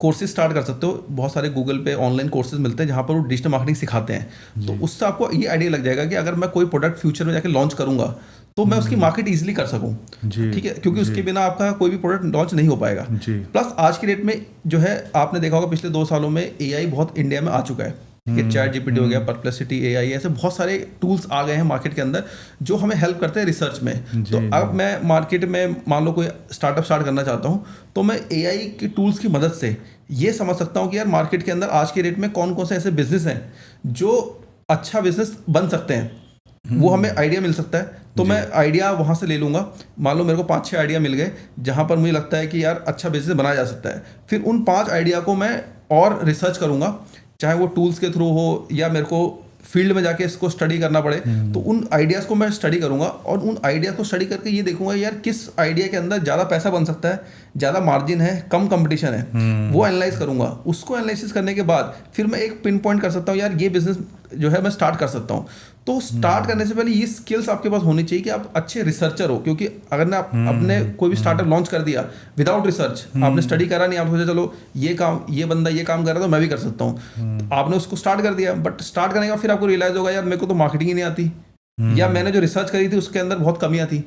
कोर्सेज स्टार्ट कर सकते हो, बहुत सारे गूगल पे ऑनलाइन कोर्सेज मिलते हैं जहाँ पर वो डिजिटल मार्केटिंग सिखाते हैं। तो उससे आपको ये आइडिया लग जाएगा कि अगर मैं कोई प्रोडक्ट फ्यूचर में जाकर लॉन्च करूंगा तो मैं उसकी मार्केट इजीली कर सकूं, ठीक है, क्योंकि उसके बिना आपका कोई भी प्रोडक्ट लॉन्च नहीं हो पाएगा। प्लस आज की डेट में जो है, आपने देखा होगा पिछले 2 सालों में AI बहुत इंडिया में आ चुका है, ठीक है। चैट GPT हो गया, परप्लेक्सिटी AI, ऐसे बहुत सारे टूल्स आ गए हैं मार्केट के अंदर जो हमें हेल्प करते हैं रिसर्च में। तो अब मैं मार्केट में मान लो कोई स्टार्टअप स्टार्ट करना चाहता हूँ तो मैं AI के टूल्स की मदद से ये समझ सकता हूँ कि यार मार्केट के अंदर आज के डेट में कौन कौन से ऐसे बिजनेस हैं जो अच्छा बिजनेस बन सकते हैं, वो हमें आइडिया मिल सकता है। तो मैं आइडिया वहाँ से ले लूँगा। मान लो मेरे को 5-6 आइडिया मिल गए जहाँ पर मुझे लगता है कि यार अच्छा बिजनेस बनाया जा सकता है, फिर उन 5 आइडिया को मैं और रिसर्च करूँगा, चाहे वो टूल्स के थ्रू हो या मेरे को फील्ड में जाके इसको स्टडी करना पड़े, तो उन आइडियाज़ को मैं स्टडी करूँगा और उन आइडिया को स्टडी करके ये देखूंगा यार किस आइडिया के अंदर ज़्यादा पैसा बन सकता है, ज़्यादा मार्जिन है, कम कंपटीशन है, वो एनालाइज करूँगा। उसको एनालिसिस करने के बाद फिर मैं एक पिन पॉइंट कर सकता हूँ यार ये बिजनेस जो है मैं स्टार्ट कर सकता हूँ। तो स्टार्ट करने से पहले ये स्किल्स आपके पास होनी चाहिए कि आप अच्छे रिसर्चर हो, क्योंकि अगर आप अपने कोई भी स्टार्टअप लॉन्च कर दिया विदाउट रिसर्च, आपने स्टडी करा नहीं, आपने सोचा चलो ये बंदा ये काम कर रहा है तो मैं भी कर सकता हूँ, आपने उसको स्टार्ट कर दिया, बट स्टार्ट करने के बाद फिर आपको रियलाइज होगा यार मेरे को तो मार्केटिंग ही नहीं आती, या मैंने जो रिसर्च करी थी उसके अंदर बहुत कमियां थी।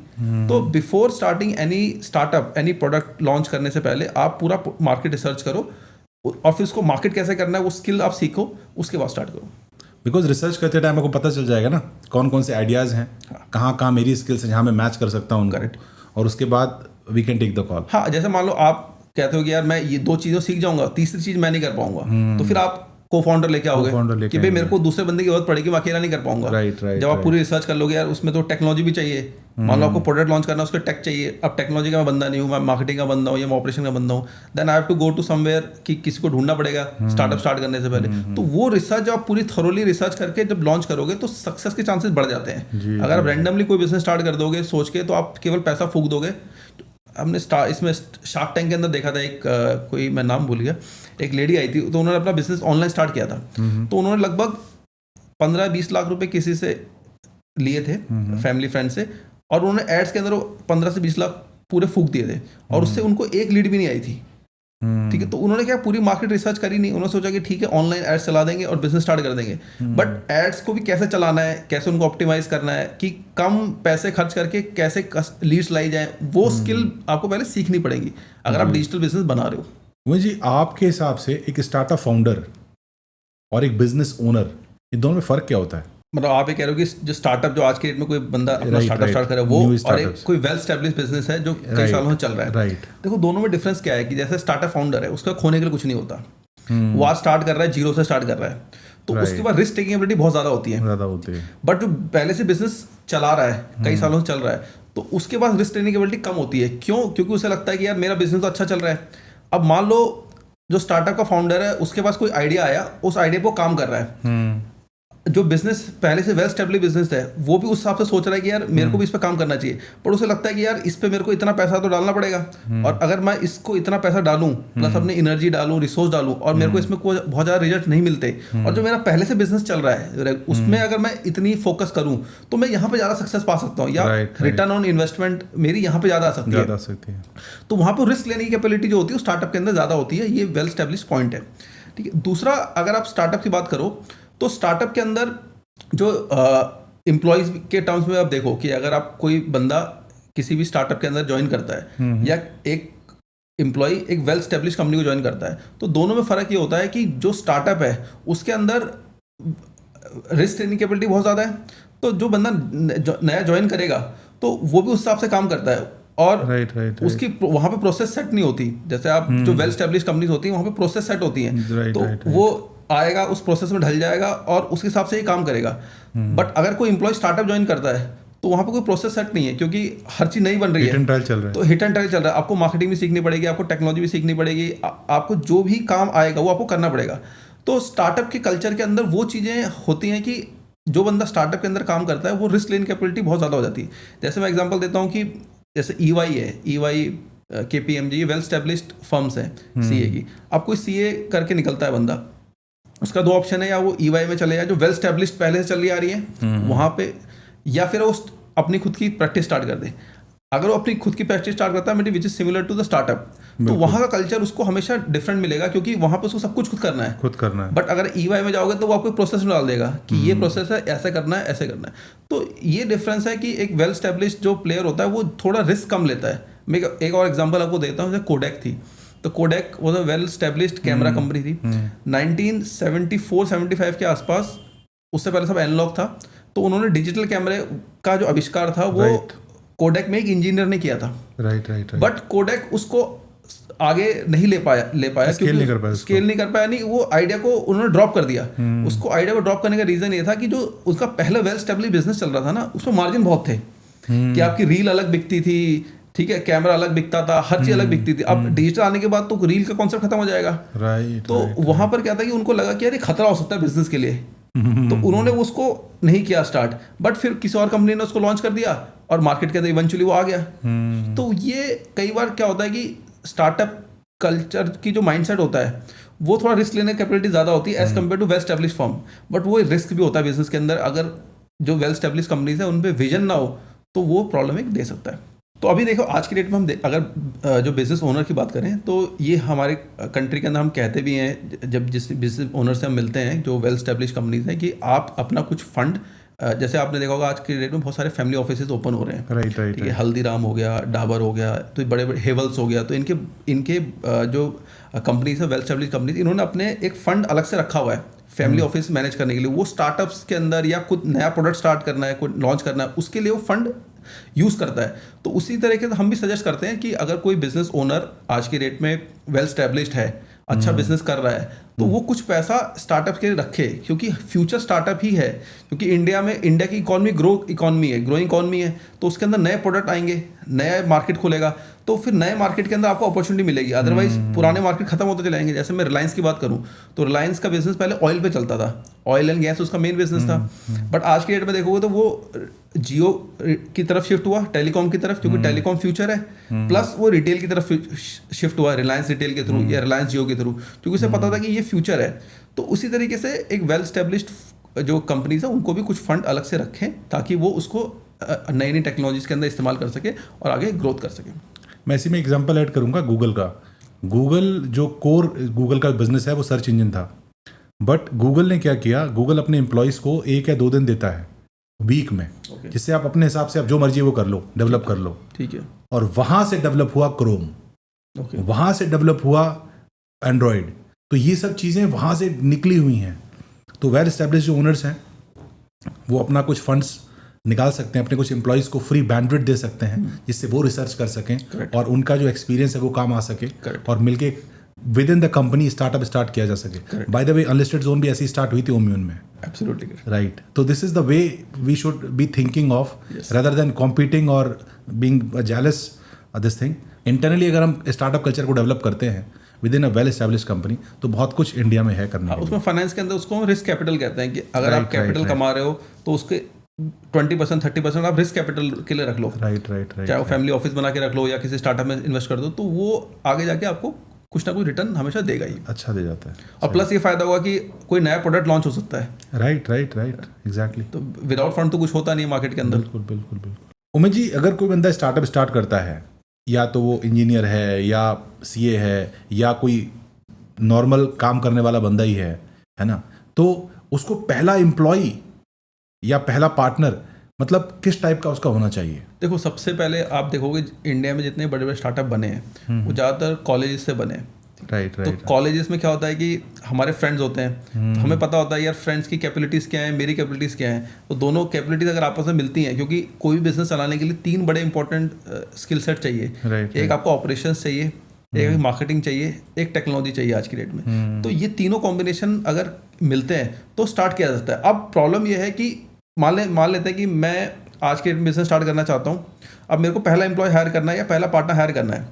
तो before starting any startup, any product launch करने से पहले आप पूरा मार्केट रिसर्च करो और फिर उसको मार्केट कैसे करना है वो स्किल आप सीखो, उसके बाद स्टार्ट करो। बिकॉज रिसर्च करते टाइम आपको पता चल जाएगा ना कौन कौन से आइडियाज़ हैं, कहाँ मेरी स्किल्स हैं जहाँ मैं मैच कर सकता हूँ, करेक्ट, और उसके बाद we can take the call. हाँ, जैसे मान लो आप कहते हो कि यार मैं ये 2 चीज़ें सीख जाऊंगा, तीसरी चीज़ मैं नहीं कर पाऊंगा, तो फिर आप को फाउंडर लेके आओगे कि भाई मेरे को दूसरे बंदे की जरूरत पड़ेगी, मैं अकेला नहीं कर पाऊंगा। राइट। जब आप पूरी रिसर्च कर लोगे यार उसमें तो टेक्नोलॉजी भी चाहिए, मान लो आपको प्रोडक्ट लॉन्च करना है, उसके टेक चाहिए, अब टेक्नोलॉजी का मैं बंदा नहीं हूँ, मैं मार्केटिंग का बंदा हूँ या मैं ऑपरेशन का बंदा हूँ, then I have to go to somewhere कि किसी को ढूंढना पड़ेगा स्टार्टअप स्टार्ट करने से पहले। तो वो रिसर्च आप पूरी थोरोली रिसर्च करके जब लॉन्च करोगे तो सक्सेस के चांसेस बढ़ जाते हैं। अगर आप रैंडमली कोई बिजनेस स्टार्ट कर दोगे सोच के, तो आप केवल पैसा फूंक दोगे। हमने इसमें शार्क टैंक के अंदर देखा था, एक कोई मैं नाम भूल गया, एक लेडी आई थी, तो उन्होंने अपना बिजनेस ऑनलाइन स्टार्ट किया था। तो उन्होंने लगभग 15-20 लाख रुपए किसी से लिए थे, फैमिली फ्रेंड से, और उन्होंने एड्स के अंदर 15 से 20 लाख पूरे फूंक दिए थे, और उससे उनको एक लीड भी नहीं आई थी। ठीक है, तो उन्होंने क्या पूरी मार्केट रिसर्च करी नहीं, उन्होंने सोचा कि ठीक है ऑनलाइन एड्स चला देंगे और बिजनेस स्टार्ट कर देंगे। बट एड्स को भी कैसे चलाना है, कैसे उनको ऑप्टिमाइज करना है, कि कम पैसे खर्च करके कैसे लीड्स लाई जाए, वो स्किल आपको पहले सीखनी पड़ेगी अगर आप डिजिटल बिजनेस बना रहे हो। मोहित जी, आपके हिसाब से एक स्टार्टअप फाउंडर और एक बिजनेस ओनर, इन दोनों में फ़र्क क्या होता है? मतलब आप ये कह रहे हो कि जो स्टार्टअप, जो आज के डेट में कोई बंदा अपना स्टार्टअप स्टार्ट करे वो, और एक कोई वेल स्टैब्लिश बिजनेस है जो कई सालों से चल रहा है। देखो दोनों में डिफरेंस क्या है कि जैसे स्टार्टअप फाउंडर है, उसका खोने के लिए कुछ नहीं होता। वो आज स्टार्ट कर रहा है, जीरो से स्टार्ट कर रहा है, तो उसके बाद रिस्क टेकिंग एबिलिटी बहुत ज़्यादा होती है। बट जो पहले से बिजनेस चला रहा है, कई सालों से चल रहा है, तो उसके पास रिस्क टेकिंग एबिलिटी कम होती है। क्यों? क्योंकि उसे लगता है कि यार मेरा बिजनेस तो अच्छा चल रहा है। अब मान लो जो स्टार्टअप का फाउंडर है, उसके पास कोई आइडिया आया, उस आइडिया पर काम कर रहा है। जो बिजनेस पहले से वेल स्टेबलिश बिजनेस है, वो भी उस हिसाब से सोच रहा है कि यार मेरे को भी इस पे काम करना चाहिए, पर उसे लगता है कि यार इस पे मेरे को इतना पैसा तो डालना पड़ेगा, और अगर मैं इसको इतना पैसा डालूं, प्लस अपनी एनर्जी डालूं, रिसोर्स डालूं, और मेरे को इसमें कोई बहुत ज़्यादा रिजल्ट नहीं मिलते, और जो मेरा पहले से बिजनेस चल रहा है उसमें अगर मैं इतनी फोकस करूं तो मैं यहाँ पे ज़्यादा सक्सेस पा सकता हूँ, या रिटर्न ऑन इन्वेस्टमेंट मेरी यहाँ पे ज़्यादा आ सकती है। तो वहाँ पर रिस्क लेने की कैपेबिलिटी जो होती है स्टार्टअप के अंदर ज़्यादा होती है। ये वेल स्टेब्लिश पॉइंट है। ठीक है, दूसरा, अगर आप स्टार्टअप की बात करो तो स्टार्टअप के अंदर जो एम्प्लॉयज़ के टर्म्स में आप देखो कि अगर आप कोई बंदा किसी भी स्टार्टअप के अंदर ज्वाइन करता है, या एक एम्प्लॉय एक वेल स्टेब्लिश कंपनी को ज्वाइन करता है, तो दोनों में फ़र्क ये होता है कि जो स्टार्टअप है उसके अंदर रिस्क टेकिंग कैपेबिलिटी बहुत ज़्यादा है। तो जो बंदा नया ज्वाइन करेगा तो वो भी उस हिसाब से काम करता है, और उसकी वहाँ पे प्रोसेस सेट नहीं होती। जैसे आप जो वेल स्टेब्लिश कंपनीज होती हैं वहाँ पे प्रोसेस सेट होती हैं, तो वो आएगा, उस प्रोसेस में ढल जाएगा और उसके हिसाब से ही काम करेगा। बट अगर कोई एम्प्लॉय स्टार्टअप ज्वाइन करता है तो वहाँ पे कोई प्रोसेस सेट नहीं है, क्योंकि हर चीज़ नई बन रही है, हिट एंड ट्रायल चल रहा है। तो हिट एंड ट्रायल चल रहा है। आपको मार्केटिंग भी सीखनी पड़ेगी, आपको टेक्नोलॉजी भी सीखनी पड़ेगी, आपको जो भी काम आएगा वो आपको करना पड़ेगा। तो स्टार्टअप के कल्चर के अंदर वो चीज़ें होती हैं कि जो बंदा स्टार्टअप के अंदर काम करता है वो रिस्क लेने की कैपेबिलिटी बहुत ज़्यादा हो जाती है। जैसे मैं एग्जांपल देता हूँ कि जैसे EY है, EY KPMG, ये वेल स्टैब्लिश्ड फर्म्स हैं CA की। अब कोई CA करके निकलता है बंदा, उसका दो ऑप्शन है, या वो EY में चले जाए जो वेल स्टैब्लिश्ड पहले से चली आ रही है वहाँ पे, या फिर वो अपनी खुद की प्रैक्टिस स्टार्ट कर दे। अगर वो अपनी खुद की प्रैक्टिस स्टार्ट करता है which is similar to the startup, तो वहाँ का कल्चर उसको हमेशा डिफरेंट मिलेगा, क्योंकि वहाँ पे उसको सब कुछ खुद करना है। बट अगर EY में जाओगे तो वो आपको प्रोसेस में डाल देगा कि ये प्रोसेस है, ऐसे करना है, ऐसे करना है। तो ये डिफरेंस है कि एक वेल स्टैब्लिश जो प्लेयर होता है वो थोड़ा रिस्क कम लेता है। मैं एक और एग्जाम्पल आपको देता हूँ, जैसे कोडेक थी। तो कोडेक वो वेल स्टैब्लिश्ड कैमरा कंपनी थी। 1974-75 के आसपास, उससे पहले सब एनालॉग था, तो उन्होंने डिजिटल कैमरे का जो आविष्कार था वो कोडेक में एक इंजीनियर ने किया था। बट कोडेक उसको आगे नहीं ले पाया क्योंकि स्केल नहीं कर पाया, नहीं, वो आइडिया को उन्होंने ड्रॉप कर दिया। उसको आइडिया को ड्रॉप करने का रीजन ये था कि जो उसका पहला वेल स्टेब्लिश बिजनेस चल रहा था ना, उसमें मार्जिन बहुत थे कि आपकी रील अलग बिकती थी, ठीक है, कैमरा अलग बिकता था, हर चीज अलग बिकती थी। अब डिजिटल आने के बाद तो रील का कॉन्सेप्ट खत्म हो जाएगा। तो वहां पर क्या था कि उनको लगा कि यार ये खतरा हो सकता है बिजनेस के लिए, तो उन्होंने उसको नहीं किया स्टार्ट। बट फिर किसी और कंपनी ने उसको लॉन्च कर दिया और मार्केट के अंदर इवेंचुअली वो आ गया। तो ये कई बार क्या होता है कि स्टार्टअप कल्चर की जो माइंडसेट होता है वो थोड़ा रिस्क लेने की कैपेबिलिटी ज़्यादा होती है as compare to well establish firm. बट वो रिस्क भी होता है बिजनेस के अंदर, अगर जो वेल स्टैब्लिश कंपनीज है उन पर विजन ना हो तो वो प्रॉब्लम एक दे सकता है। तो अभी देखो आज की डेट में हम अगर जो बिज़नेस ओनर की बात करें तो ये हमारे कंट्री के अंदर हम कहते भी हैं, जब जिस बिजनेस ओनर से हम मिलते हैं जो वेल स्टैब्लिश कंपनीज हैं, कि आप अपना कुछ फंड, जैसे आपने देखा होगा आज की डेट में बहुत सारे फैमिली ऑफिसेज ओपन हो रहे हैं। ठीक है, हल्दीराम हो गया, डाबर हो गया, तो बड़े बड़े हेवल्स हो गया, तो इनके जो कंपनीज है वेल स्टैब्लिश कंपनीज, इन्होंने अपने एक फंड अलग से रखा हुआ है फैमिली ऑफिस मैनेज करने के लिए। वो स्टार्टअप्स के अंदर या कुछ नया प्रोडक्ट स्टार्ट करना है, कुछ लॉन्च करना है, उसके लिए वो फंड यूज़ करता है। तो उसी तरीके से हम भी सजेस्ट करते हैं कि अगर कोई बिजनेस ओनर आज की डेट में वेल स्टैब्लिश्ड है, अच्छा बिजनेस कर रहा है, तो वो कुछ पैसा स्टार्टअप के लिए रखे, क्योंकि फ्यूचर स्टार्टअप ही है। क्योंकि इंडिया की इकॉनमी ग्रोइंग इकॉनमी है, तो उसके अंदर नए प्रोडक्ट आएंगे, नया मार्केट खुलेगा, तो फिर नए मार्केट के अंदर आपको अपॉर्चुनिटी मिलेगी। अदरवाइज पुराने मार्केट खत्म होते चले जाएंगे। जैसे मैं रिलायंस की बात करूं, तो रिलायंस का बिजनेस पहले ऑयल पे चलता था, ऑयल एंड गैस उसका मेन बिजनेस था। बट आज की डेट में देखोगे तो वो जियो की तरफ शिफ्ट हुआ, टेलीकॉम की तरफ, क्योंकि टेलीकॉम फ्यूचर है। प्लस वो रिटेल की तरफ शिफ्ट हुआ, रिलायंस रिटेल के थ्रू या रिलायंस जियो के थ्रू, क्योंकि उसे पता था कि ये फ्यूचर है। तो उसी तरीके से एक वेल स्टेब्लिश्ड जो कंपनीज है उनको भी कुछ फंड अलग से रखें, ताकि वो उसको नई नई टेक्नोलॉजीज के अंदर इस्तेमाल कर सके और आगे ग्रोथ कर सके। मैं इसी में एग्जांपल ऐड करूंगा गूगल का। गूगल जो कोर गूगल का बिजनेस है वो सर्च इंजन था, बट गूगल ने क्या किया, गूगल अपने एम्प्लॉयज़ को 1 या 2 दिन देता है वीक में, जिससे आप अपने हिसाब से आप जो मर्जी वो कर लो, डेवलप कर लो। ठीक है। और वहाँ से डेवलप हुआ क्रोम, वहाँ से डेवलप हुआ एंड्रॉयड। तो ये सब चीज़ें वहाँ से निकली हुई हैं। तो वेल एस्टेब्लिश जो ओनर्स हैं वो अपना कुछ फंड्स निकाल सकते हैं, अपने कुछ एम्प्लॉयज़ को फ्री बैंडविड्थ दे सकते हैं, जिससे वो रिसर्च कर सकें और उनका जो एक्सपीरियंस है वो काम आ सके, और मिलके within the company startup start किया जा सके। By the way unlisted zone भी ऐसी स्टार्ट हुई थी ओम्यून में। Absolutely right. तो this is the way we should be thinking of, rather than competing और being jealous this thing. Internally अगर हम स्टार्टअप कल्चर को डेवलप करते हैं within a well establish company, तो बहुत कुछ इंडिया में है करने। उसमें फाइनेंस के अंदर उसको रिस्क कैपिटल कहते हैं, कि अगर आप कैपिटल कमा रहे हो तो उसके 20% 30% आप रिस्क कैपिटल के लिए रख लो। राइट। चाहे वो फैमिली ऑफिस बना के रख लो या किसी स्टार्टअप में इन्वेस्ट कर दो, तो वो आगे जाके आपको कुछ ना कुछ रिटर्न हमेशा देगा ही। अच्छा दे जाता है। और प्लस ये फायदा होगा कि कोई नया प्रोडक्ट लॉन्च हो सकता है। Right exactly. तो विदाउट फंड तो कुछ होता नहीं है मार्केट के अंदर। बिल्कुल। उमेश जी, अगर कोई बंदा स्टार्टअप स्टार्ट करता है, या तो वो इंजीनियर है या सीए है या कोई नॉर्मल काम करने वाला बंदा ही है ना, तो उसको पहला एम्प्लॉय या पहला पार्टनर मतलब किस टाइप का उसका होना चाहिए? देखो, सबसे पहले आप देखोगे इंडिया में जितने बड़े बड़े स्टार्टअप बने हैं वो ज़्यादातर कॉलेजेस से बने। राइट। तो कॉलेजेस में क्या होता है कि हमारे फ्रेंड्स होते हैं, तो हमें पता होता है यार फ्रेंड्स की कैपेबिलिटीज़ क्या है, मेरी कैपेबिलिटीज़ क्या है। तो दोनों कैपेबिलिटीज़ अगर आपस में मिलती हैं, क्योंकि कोई भी बिजनेस चलाने के लिए 3 बड़े इंपॉर्टेंट स्किल सेट चाहिए। एक आपको ऑपरेशंस चाहिए, एक मार्केटिंग चाहिए, एक टेक्नोलॉजी चाहिए आज की डेट में। तो ये तीनों कॉम्बिनेशन अगर मिलते हैं तो स्टार्ट किया जा सकता है। अब प्रॉब्लम यह है कि मान लेते हैं कि मैं आज के बिजनेस स्टार्ट करना चाहता हूँ। अब मेरे को पहला एम्प्लॉय हायर करना है या पहला पार्टनर हायर करना है,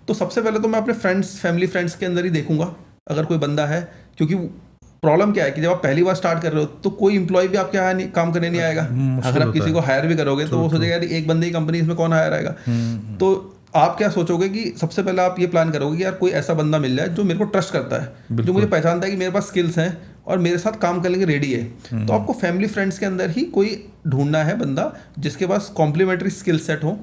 तो सबसे पहले तो मैं अपने फैमिली फ्रेंड्स के अंदर ही देखूंगा अगर कोई बंदा है। क्योंकि प्रॉब्लम क्या है कि जब आप पहली बार स्टार्ट कर रहे हो तो कोई एम्प्लॉय भी आपके यहाँ काम करने नहीं आएगा। अगर आप किसी को हायर भी करोगे तो वो सोचेगा यार एक बंदे की कंपनी, इसमें कौन हायर आएगा। तो आप क्या सोचोगे कि सबसे पहले आप ये प्लान करोगे कि यार कोई ऐसा बंदा मिल जाए जो मेरे को ट्रस्ट करता है, जो मुझे पहचानता है कि मेरे पास स्किल्स हैं और मेरे साथ काम करने के रेडी है। तो आपको फैमिली फ्रेंड्स के अंदर ही कोई ढूंढना है बंदा जिसके पास कॉम्प्लीमेंट्री स्किल सेट हो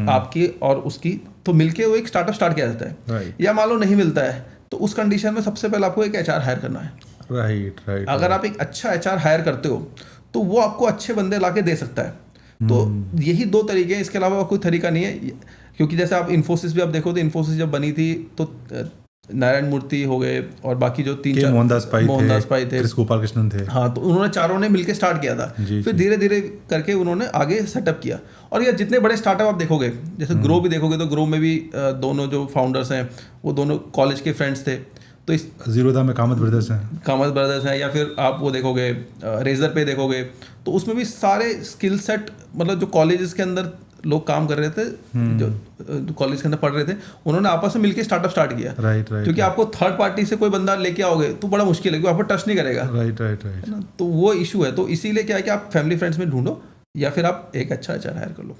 आपकी और उसकी, तो मिलके वो एक स्टार्टअप स्टार्ट किया जाता है। या मान लो नहीं मिलता है तो उस कंडीशन में सबसे पहले आपको एक एचआर हायर करना है। राइट। अगर आप एक अच्छा एचआर हायर करते हो तो वो आपको अच्छे बंदे ला के दे सकता है। तो यही 2 तरीके हैं, इसके अलावा कोई तरीका नहीं है। क्योंकि जैसे आप इन्फोसिस भी आप देखो तो इन्फोसिस जब बनी थी तो नारायण मूर्ति हो गए और बाकी जो 3-4 मोहनदास पाई थे, गोपाल कृष्णन थे। हाँ, तो उन्होंने चारों ने मिलकर स्टार्ट किया था। फिर धीरे धीरे करके उन्होंने आगे सेटअप किया। और ये जितने बड़े स्टार्टअप आप देखोगे, जैसे ग्रो भी देखोगे तो ग्रो में भी दोनों जो फाउंडर्स हैं वो दोनों कॉलेज के फ्रेंड्स थे। तो इस जीरोधा में कामत ब्रदर्स हैं, या फिर आप वो देखोगे रेजर पे देखोगे तो उसमें भी सारे स्किल सेट, मतलब जो कॉलेजेस के अंदर लोग काम कर रहे थे, जो कॉलेज के अंदर पढ़ रहे थे, उन्होंने आपस में मिलकर स्टार्टअप स्टार्ट किया। राइट। क्योंकि आपको थर्ड पार्टी से कोई बंदा लेके आओगे तो बड़ा मुश्किल है, क्योंकि आपको ट्रस्ट नहीं करेगा। राइट। तो वो इशू है। तो इसीलिए क्या है कि आप फैमिली फ्रेंड्स में ढूंढो या फिर आप एक अच्छा एचआर हायर कर लो।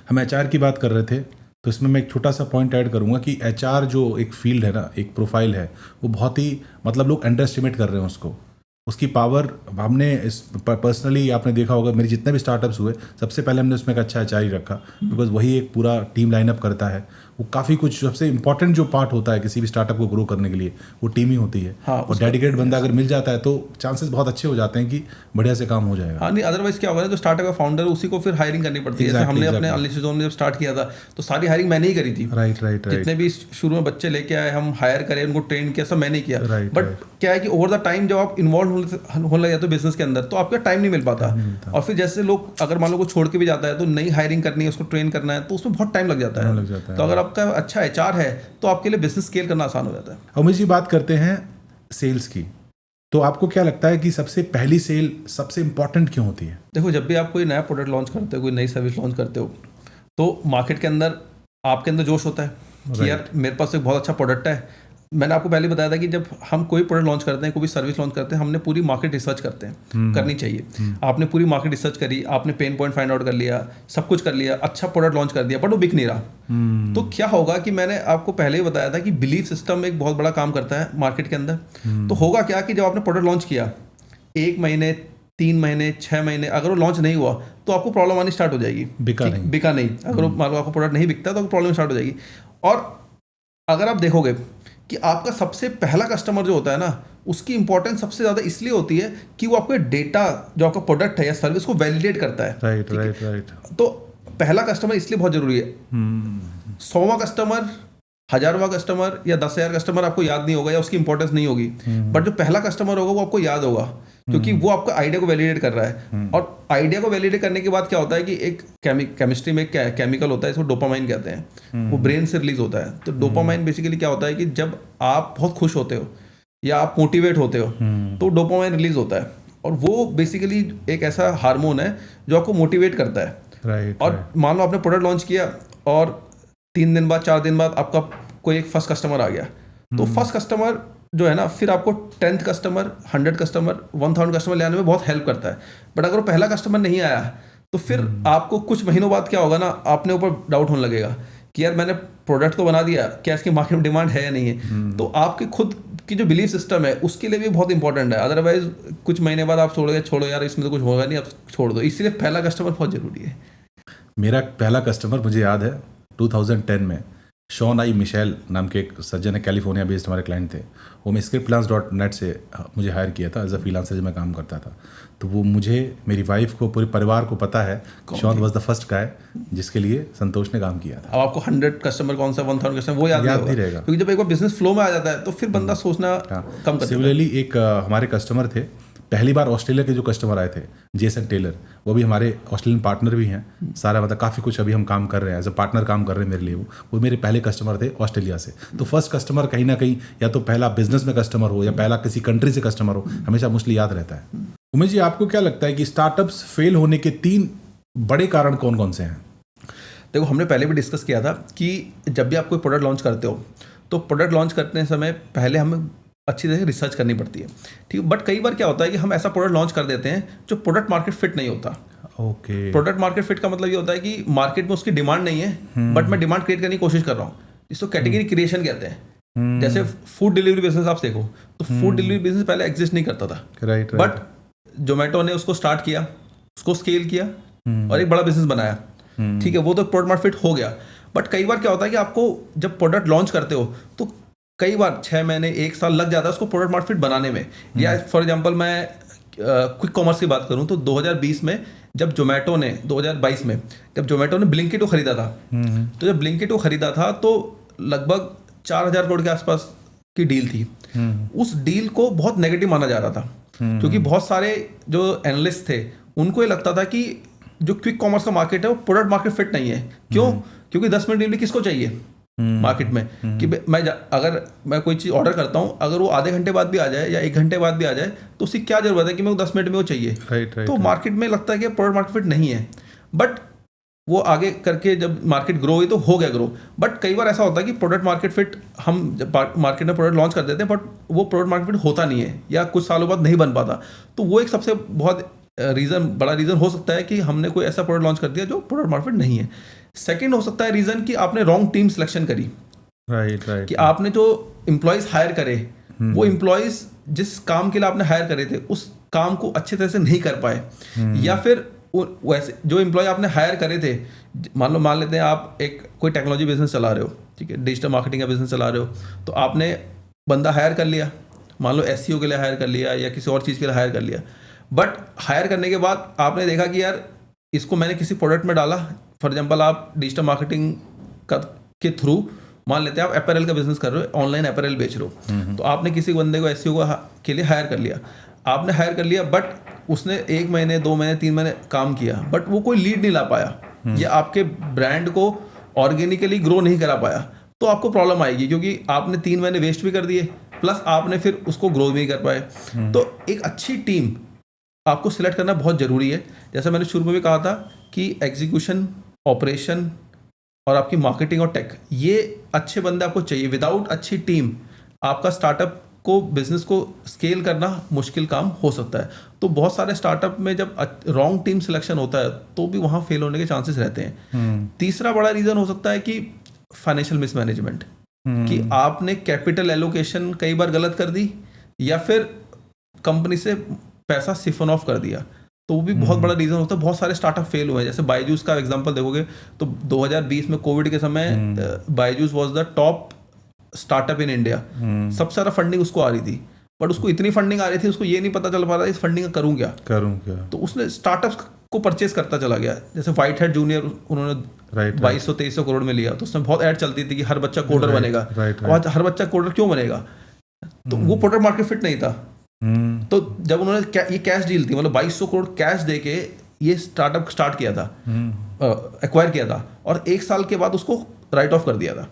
हम एचआर की बात कर रहे थे तो इसमें मैं एक छोटा सा पॉइंट ऐड करूंगा कि एचआर जो एक फील्ड है ना, एक प्रोफाइल है, वो बहुत ही मतलब लोग अंडर एस्टिमेट कर रहे हैं उसको, उसकी पावर। हमने पर्सनली आपने देखा होगा मेरे जितने भी स्टार्टअप्स हुए सबसे पहले हमने उसमें एक अच्छा एचआर ही रखा, बिकॉज वही एक पूरा टीम लाइनअप करता है। वो काफ़ी कुछ सबसे इंपॉर्टेंट जो पार्ट होता है किसी भी स्टार्टअप को ग्रो करने के लिए वो टीम ही होती है। हाँ, और डेडिकेटेड बंदा अगर मिल जाता है तो चांसेस बहुत अच्छे हो जाते हैं कि बढ़िया से काम हो जाएगा। हाँ, नहीं अदरवाइज क्या होगा ना, जो स्टार्टअप का फाउंडर उसी को फिर हायरिंग करनी पड़ती है। जैसे हमने अपने अनलिस्टेड जोन में जब स्टार्ट किया था तो सारी हायरिंग मैंने ही करी थी। राइट। जितने भी शुरू में बच्चे लेके आए, हम हायर करें, उनको ट्रेन किया, सब मैंने किया। बट क्या है कि ओवर द टाइम जब आप इन्वॉल्व होने लग जाते हो बिजनेस के अंदर तो आपका टाइम नहीं मिल पाता। और फिर जैसे लोग अगर मान लो को छोड़ के भी जाता है तो नई हायरिंग करनी है, उसको ट्रेन करना है, तो उसमें बहुत टाइम लग जाता है। तो अगर आप सबका अच्छा HR है तो आपके लिए बिजनेस स्केल करना आसान हो जाता है। अमित जी, बात करते हैं सेल्स की, तो आपको क्या लगता है कि सबसे पहली सेल सबसे इंपॉर्टेंट क्यों होती है? देखो, जब भी आप कोई नया प्रोडक्ट लॉन्च करते हो, कोई नई सर्विस लॉन्च करते हो, तो मार्केट के अंदर आपके अंदर जोश होता है कि यार मेरे पास एक बहुत अच्छा प्रोडक्ट है। मैंने आपको पहले बताया था कि जब हम कोई प्रोडक्ट लॉन्च करते हैं, कोई भी सर्विस लॉन्च करते हैं, हमने पूरी मार्केट रिसर्च करते हैं, करनी चाहिए। आपने पूरी मार्केट रिसर्च करी, आपने पेन पॉइंट फाइंड आउट कर लिया, सब कुछ कर लिया, अच्छा प्रोडक्ट लॉन्च कर दिया, बट वो बिक नहीं रहा। तो क्या होगा कि मैंने आपको पहले ही बताया था कि बिलीफ सिस्टम एक बहुत बड़ा काम करता है मार्केट के अंदर। तो होगा क्या कि जब आपने प्रोडक्ट लॉन्च किया 1 महीने, 3 महीने, 6 महीने, अगर वो लॉन्च नहीं हुआ तो आपको प्रॉब्लम आनी स्टार्ट हो जाएगी। बिका नहीं। अगर मान लो आपको प्रोडक्ट नहीं बिकता तो प्रॉब्लम स्टार्ट हो जाएगी। और अगर आप देखोगे कि आपका सबसे पहला कस्टमर जो होता है ना, उसकी इंपॉर्टेंस सबसे ज़्यादा इसलिए होती है कि वो आपके डेटा जो आपका प्रोडक्ट है या सर्विस को वैलिडेट करता है। राइट। तो पहला कस्टमर इसलिए बहुत जरूरी है। 100वां कस्टमर, 1000वां कस्टमर या 10,000 कस्टमर आपको याद नहीं होगा या उसकी इंपॉर्टेंस नहीं होगी, बट जो पहला कस्टमर होगा वो आपको याद होगा, क्योंकि वो आपका आइडिया को वैलिडेट कर रहा है। और आइडिया को वैलिडेट करने के बाद क्या होता है कि एक केमिस्ट्री में एक केमिकल होता है, इसको डोपामाइन कहते हैं, वो ब्रेन से रिलीज होता है। तो डोपामाइन बेसिकली क्या होता है कि जब आप बहुत खुश होते हो या आप मोटिवेट होते हो तो डोपामाइन रिलीज होता है, और वो बेसिकली एक ऐसा हार्मोन है जो आपको मोटिवेट करता है। और मान लो आपने प्रोडक्ट लॉन्च किया और 3 दिन बाद, 4 दिन बाद आपका कोई एक फर्स्ट कस्टमर आ गया, तो फर्स्ट कस्टमर जो है ना, फिर आपको 10th कस्टमर, 100 कस्टमर, 1000 कस्टमर ले आने में बहुत हेल्प करता है। बट अगर वो पहला कस्टमर नहीं आया तो फिर आपको कुछ महीनों बाद क्या होगा ना, आपने ऊपर डाउट होने लगेगा कि यार मैंने प्रोडक्ट तो बना दिया, क्या इसकी मार्केट में डिमांड है या नहीं है। तो आपके खुद की जो बिलीफ सिस्टम है उसके लिए भी बहुत इंपॉर्टेंट है। अदरवाइज कुछ महीने बाद आप छोड़ो यार इसमें तो कुछ होगा नहीं, आप छोड़ दो। इसलिए पहला कस्टमर बहुत जरूरी है। मेरा पहला कस्टमर मुझे याद है 2010 में शॉन आई मिशेल नाम के एक सज्जन है, कैलिफोर्निया बेस्ड हमारे क्लाइंट थे। वो मैं scriptplans.net से मुझे हायर किया था एज अ फ्रीलांसर जब मैं काम करता था। तो वो मुझे, मेरी वाइफ को, पूरे परिवार को पता है Shawn was the first guy जिसके लिए संतोष ने काम किया था। अब आपको 100 कस्टमर कौन सा, 1000 कस्टमर वो याद नहीं रहेगा, क्योंकि जब एक बार बिजनेस फ्लो में आ जाता है तो फिर बंदा सोचना कम करता है। सिमिलरली एक हमारे कस्टमर थे, पहली बार ऑस्ट्रेलिया के जो कस्टमर आए थे, जेसन टेलर, वो भी हमारे ऑस्ट्रेलियन पार्टनर भी हैं। सारा मतलब काफ़ी कुछ अभी हम काम कर रहे हैं, एज अ पार्टनर काम कर रहे हैं मेरे लिए। वो मेरे पहले कस्टमर थे ऑस्ट्रेलिया से। तो फर्स्ट कस्टमर कहीं ना कहीं या तो पहला बिजनेस में कस्टमर हो या पहला किसी कंट्री से कस्टमर हो, हमेशा मोस्टली याद रहता है। उमेश जी, आपको क्या लगता है कि स्टार्टअप्स फेल होने के 3 बड़े कारण कौन कौन से हैं? देखो, हमने पहले भी डिस्कस किया था कि जब भी आप कोई प्रोडक्ट लॉन्च करते हो तो प्रोडक्ट लॉन्च करते समय पहले हमें अच्छी तरह से रिसर्च करनी पड़ती है, ठीक है। बट कई बार क्या होता है कि हम ऐसा प्रोडक्ट लॉन्च कर देते हैं जो प्रोडक्ट मार्केट फिट नहीं होता। ओके। प्रोडक्ट मार्केट फिट का मतलब ये होता है कि मार्केट में उसकी डिमांड नहीं है, बट मैं डिमांड क्रिएट करने की कोशिश कर रहा हूँ। इसको कैटेगरी क्रिएशन कहते हैं। जैसे फूड डिलीवरी बिजनेस आप देखो तो फूड डिलीवरी बिजनेस पहले एग्जिस्ट नहीं करता था, राइट। बट जोमेटो ने उसको स्टार्ट किया, उसको स्केल किया और एक बड़ा बिजनेस बनाया, ठीक है। वो तो प्रोडक्ट मार्केट फिट हो गया। बट कई बार क्या होता है कि आपको जब प्रोडक्ट लॉन्च करते हो तो कई बार 6 महीने, 1 साल लग जाता है उसको प्रोडक्ट मार्केट फिट बनाने में। या फॉर एग्जांपल मैं क्विक कॉमर्स की बात करूं तो 2020 में जब जोमेटो ने, 2022 में जब जोमेटो ने ब्लिंकिट को खरीदा था, तो जब ब्लिंकिट को खरीदा था तो लगभग 4,000 करोड़ के आसपास की डील थी। उस डील को बहुत नेगेटिव माना जा रहा था, क्योंकि बहुत सारे जो एनालिस्ट थे उनको ये लगता था कि जो क्विक कॉमर्स का मार्केट है वो प्रोडक्ट मार्केट फिट नहीं है। क्यों? क्योंकि 10 मिनट डिलीवरी किसको चाहिए मार्केट में? कि मैं अगर मैं कोई चीज़ ऑर्डर करता हूँ, अगर वो आधे घंटे बाद भी आ जाए या 1 घंटे बाद भी आ जाए तो उसकी क्या जरूरत है कि मेरे को 10 मिनट में वो चाहिए। तो मार्केट में लगता है कि प्रोडक्ट मार्केट फिट नहीं है। बट वो आगे करके जब मार्केट ग्रो हुई तो हो गया ग्रो। बट कई बार ऐसा होता है कि प्रोडक्ट मार्केट फिट, हम जब मार्केट में प्रोडक्ट लॉन्च कर देते हैं बट वो प्रोडक्ट मार्केट फिट होता नहीं है या कुछ सालों बाद नहीं बन पाता। तो वो एक सबसे बहुत बड़ा रीज़न हो सकता है कि हमने कोई ऐसा प्रोडक्ट लॉन्च कर दिया जो प्रोडक्ट मार्केट नहीं है। सेकंड हो सकता है रीज़न कि आपने रॉन्ग टीम सिलेक्शन करी। राइट। कि आपने जो एम्प्लॉयज़ हायर करे वो एम्प्लॉयज़ जिस काम के लिए आपने हायर करे थे उस काम को अच्छे तरह से नहीं कर पाए, या फिर वैसे जो एम्प्लॉय आपने हायर करे थे, मान लेते हैं आप एक कोई टेक्नोलॉजी बिजनेस चला रहे हो, ठीक है, डिजिटल मार्केटिंग का बिजनेस चला रहे हो, तो आपने बंदा हायर कर लिया, मान लो SEO के लिए हायर कर लिया या किसी और चीज़ के लिए हायर कर लिया। बट हायर करने के बाद आपने देखा कि यार इसको मैंने किसी प्रोडक्ट में डाला। फॉर एग्जांपल आप डिजिटल मार्केटिंग के थ्रू, मान लेते हैं आप अपैरल का बिजनेस कर रहे हो, ऑनलाइन अपैरल बेच रहे हो, तो आपने किसी बंदे को SEO के लिए हायर कर लिया। आपने हायर कर लिया बट उसने 1 महीने, 2 महीने, 3 महीने काम किया, बट वो कोई लीड नहीं ला पाया, या आपके ब्रांड को ऑर्गेनिकली ग्रो नहीं करा पाया तो आपको प्रॉब्लम आएगी, क्योंकि आपने 3 महीने वेस्ट भी कर दिए प्लस आपने फिर उसको ग्रो भी नहीं कर पाए। तो एक अच्छी टीम आपको सिलेक्ट करना बहुत ज़रूरी है। जैसे मैंने शुरू में भी कहा था कि एग्जीक्यूशन, ऑपरेशन और आपकी मार्केटिंग और टेक, ये अच्छे बंदे आपको चाहिए। विदाउट अच्छी टीम आपका स्टार्टअप को, बिजनेस को स्केल करना मुश्किल काम हो सकता है। तो बहुत सारे स्टार्टअप में जब रॉन्ग टीम सिलेक्शन होता है तो भी वहाँ फेल होने के चांसेस रहते हैं। तीसरा बड़ा रीज़न हो सकता है कि फाइनेंशियल मिसमैनेजमेंट, कि आपने कैपिटल एलोकेशन कई बार गलत कर दी या फिर कंपनी से पैसा सिफन ऑफ कर दिया, तो वो भी बहुत बड़ा रीज़न होता है। बहुत सारे स्टार्टअप फेल हुए हैं। जैसे बायजूस का एग्जांपल देखोगे तो 2020 में कोविड के समय Byju's was the top startup in India. सबसे ज़्यादा फंडिंग उसको आ रही थी, बट उसको इतनी फंडिंग आ रही थी उसको ये नहीं पता चल पा रहा था इस फंडिंग का करूँ क्या। तो उसने स्टार्टअप्स को परचेज करता चला गया। जैसे व्हाइट हेड जूनियर उन्होंने 2200-2300 करोड़ में लिया, तो उसमें बहुत ऐड चलती थी कि हर बच्चा कोडर बनेगा। आज हर बच्चा कोडर क्यों बनेगा, तो वो प्रोडक्ट मार्केट फिट नहीं था। तो जब उन्होंने ये कैश डील थी, मतलब 2200 करोड़ कैश दे के ये स्टार्टअप स्टार्ट किया था, एक्वायर किया था, और 1 साल के बाद उसको राइट ऑफ कर दिया था।